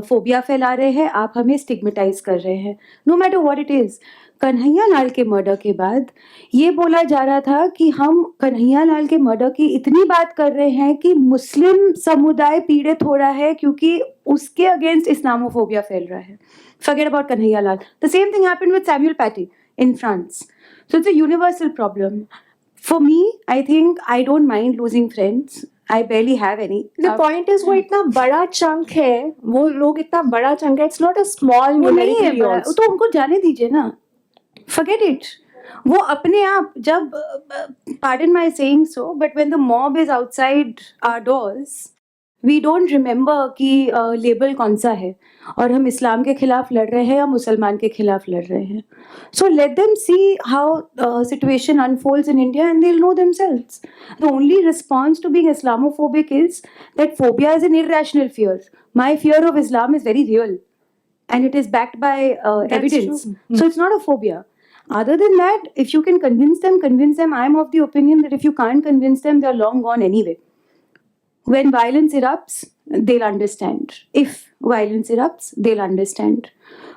फोबिया फैला रहे हैं, आप हमें स्टिग्मेटाइज कर रहे हैं, no matter what it is. Kanhaiya Lal के मर्डर के बाद ये बोला जा रहा था कि हम कन्हैया लाल के मर्डर की इतनी बात कर रहे हैं कि मुस्लिम समुदाय पीड़ित हो रहा है क्योंकि उसके अगेंस्ट इस्लामोफोबिया फैल रहा है। Forget about Kanhaiya Lal. The same thing happened with Samuel Paty in France. So it's a universal problem. For me, I think I don't mind losing friends. I barely have any. the point is वो इतना बड़ा chunk है, वो लोग इतना बड़ा chunk है, it's not a small वो नहीं है numerically बड़ा, also. तो उनको जाने दीजिए ना, forget it. वो अपने आप जब pardon my saying so, but when the mob is outside our doors, we don't remember कि लेबल कौन सा है और हम इस्लाम के खिलाफ लड़ रहे हैं या मुसलमान के खिलाफ लड़ रहे हैं. So let them see how situation unfolds in India and they'll know themselves. The only response to being Islamophobic is that phobia is an irrational fear. My fear of Islam is very real and it is backed by evidence. true. So it's not a phobia. Other than that, if you can convince them. I'm of the opinion that if you can't convince them, they're long gone anyway. When violence erupts, they'll understand. If violence erupts, they'll understand.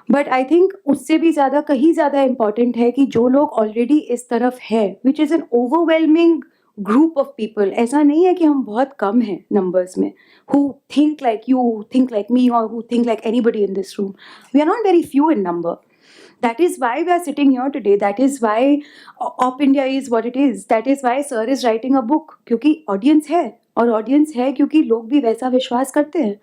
But I think उससे भी ज़्यादा कहीं ज़्यादा important है कि जो लोग already इस तरफ है, which is an overwhelming group of people, ऐसा नहीं है कि हम बहुत कम हैं नंबर्स में, who think like you, who think like me, or who think like anybody in this room. We are not very few in number. That is why we are sitting here today. That is why Op India is what it is. That is why sir is writing a book. क्योंकि audience है, और audience है क्योंकि लोग भी वैसा विश्वास करते हैं.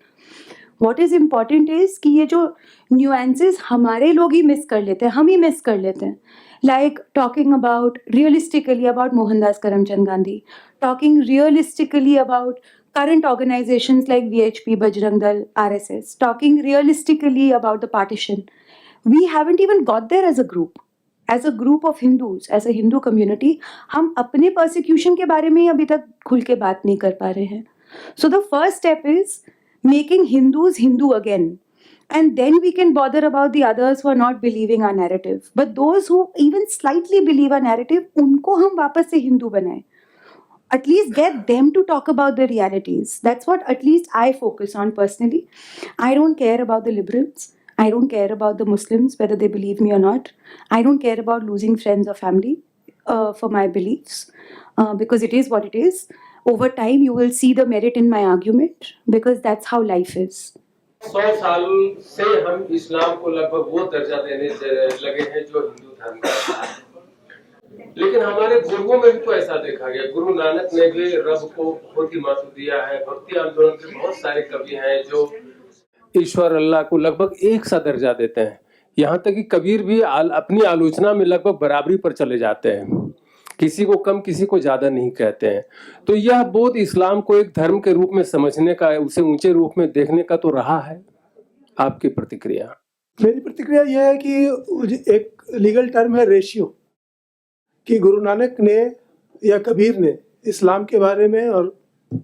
What is important is कि ये जो nuances हमारे लोग ही मिस कर लेते हैं, हम ही मिस कर लेते हैं. Like talking about realistically about Mohandas Karamchand Gandhi, talking realistically about current organizations like VHP, Bajrang Dal, RSS, talking realistically about the partition. We haven't even got there as a group. As a group of Hindus, as a Hindu community, हम अपने persecution के बारे में ही अभी तक खुल के बात नहीं कर पा रहे हैं. So the first step is making Hindus Hindu again. And then we can bother about the others who are not believing our narrative. But those who even slightly believe our narrative, उनको हम वापस से हिंदू बनाएं. At least get them to talk about the realities. That's what at least I focus on personally. I don't care about the liberals. I don't care about the Muslims, whether they believe me or not. I don't care about losing friends or family for my beliefs, because it is what it is. Over time, you will see the merit in my argument, because that's how life is. 100 साल से हम इस्लाम को लगभग वो दर्जा देने लगे हैं जो हिंदू धर्म का है। लेकिन हमारे गुरुओं में भी तो ऐसा देखा गया। गुरु नानक ने भी रब को बहुत ही महत्व दिया है। भक्ति आंदोलन के बहुत सारे कवि हैं जो ईश्वर अल्लाह को लगभग एक सा दर्जा देते हैं। यहाँ तक कि कबीर भी अपनी आलोचना में लगभग बराबरी पर चले जाते हैं, किसी को कम किसी को ज्यादा नहीं कहते हैं। तो यह बोध इस्लाम को एक धर्म के रूप में समझने का, उसे ऊंचे रूप में देखने का तो रहा है। आपकी प्रतिक्रिया? मेरी प्रतिक्रिया यह है कि एक लीगल टर्म है रेशियो, कि गुरु नानक ने या कबीर ने इस्लाम के बारे में और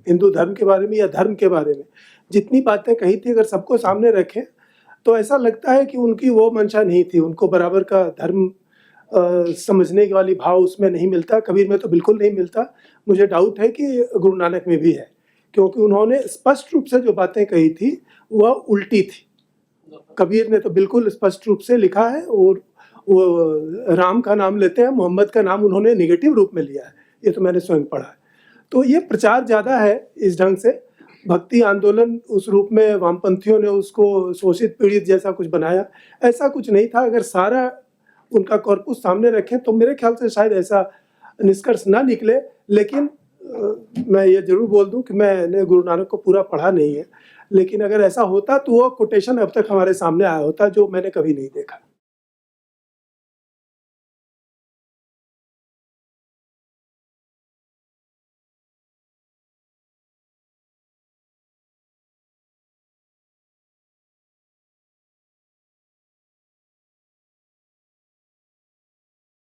हिंदू धर्म के बारे में या धर्म के बारे में जितनी बातें कही थी, अगर सबको सामने रखें तो ऐसा लगता है कि उनकी वो मंशा नहीं थी। उनको बराबर का धर्म समझने के वाली भाव उसमें नहीं मिलता। कबीर में तो बिल्कुल नहीं मिलता। मुझे डाउट है कि गुरु नानक में भी है, क्योंकि उन्होंने स्पष्ट रूप से जो बातें कही थी वह उल्टी थी। कबीर ने तो बिल्कुल स्पष्ट रूप से लिखा है, और वो राम का नाम लेते हैं, मोहम्मद का नाम उन्होंने नेगेटिव रूप में लिया है। ये तो मैंने स्वयं पढ़ा है। तो ये प्रचार ज़्यादा है इस ढंग से। भक्ति आंदोलन उस रूप में वामपंथियों ने उसको शोषित पीड़ित जैसा कुछ बनाया, ऐसा कुछ नहीं था। अगर सारा उनका कॉर्पस सामने रखें तो मेरे ख्याल से शायद ऐसा निष्कर्ष ना निकले। लेकिन मैं ये जरूर बोल दूं कि मैंने गुरु नानक को पूरा पढ़ा नहीं है, लेकिन अगर ऐसा होता तो वो कोटेशन अब तक हमारे सामने आया होता, जो मैंने कभी नहीं देखा।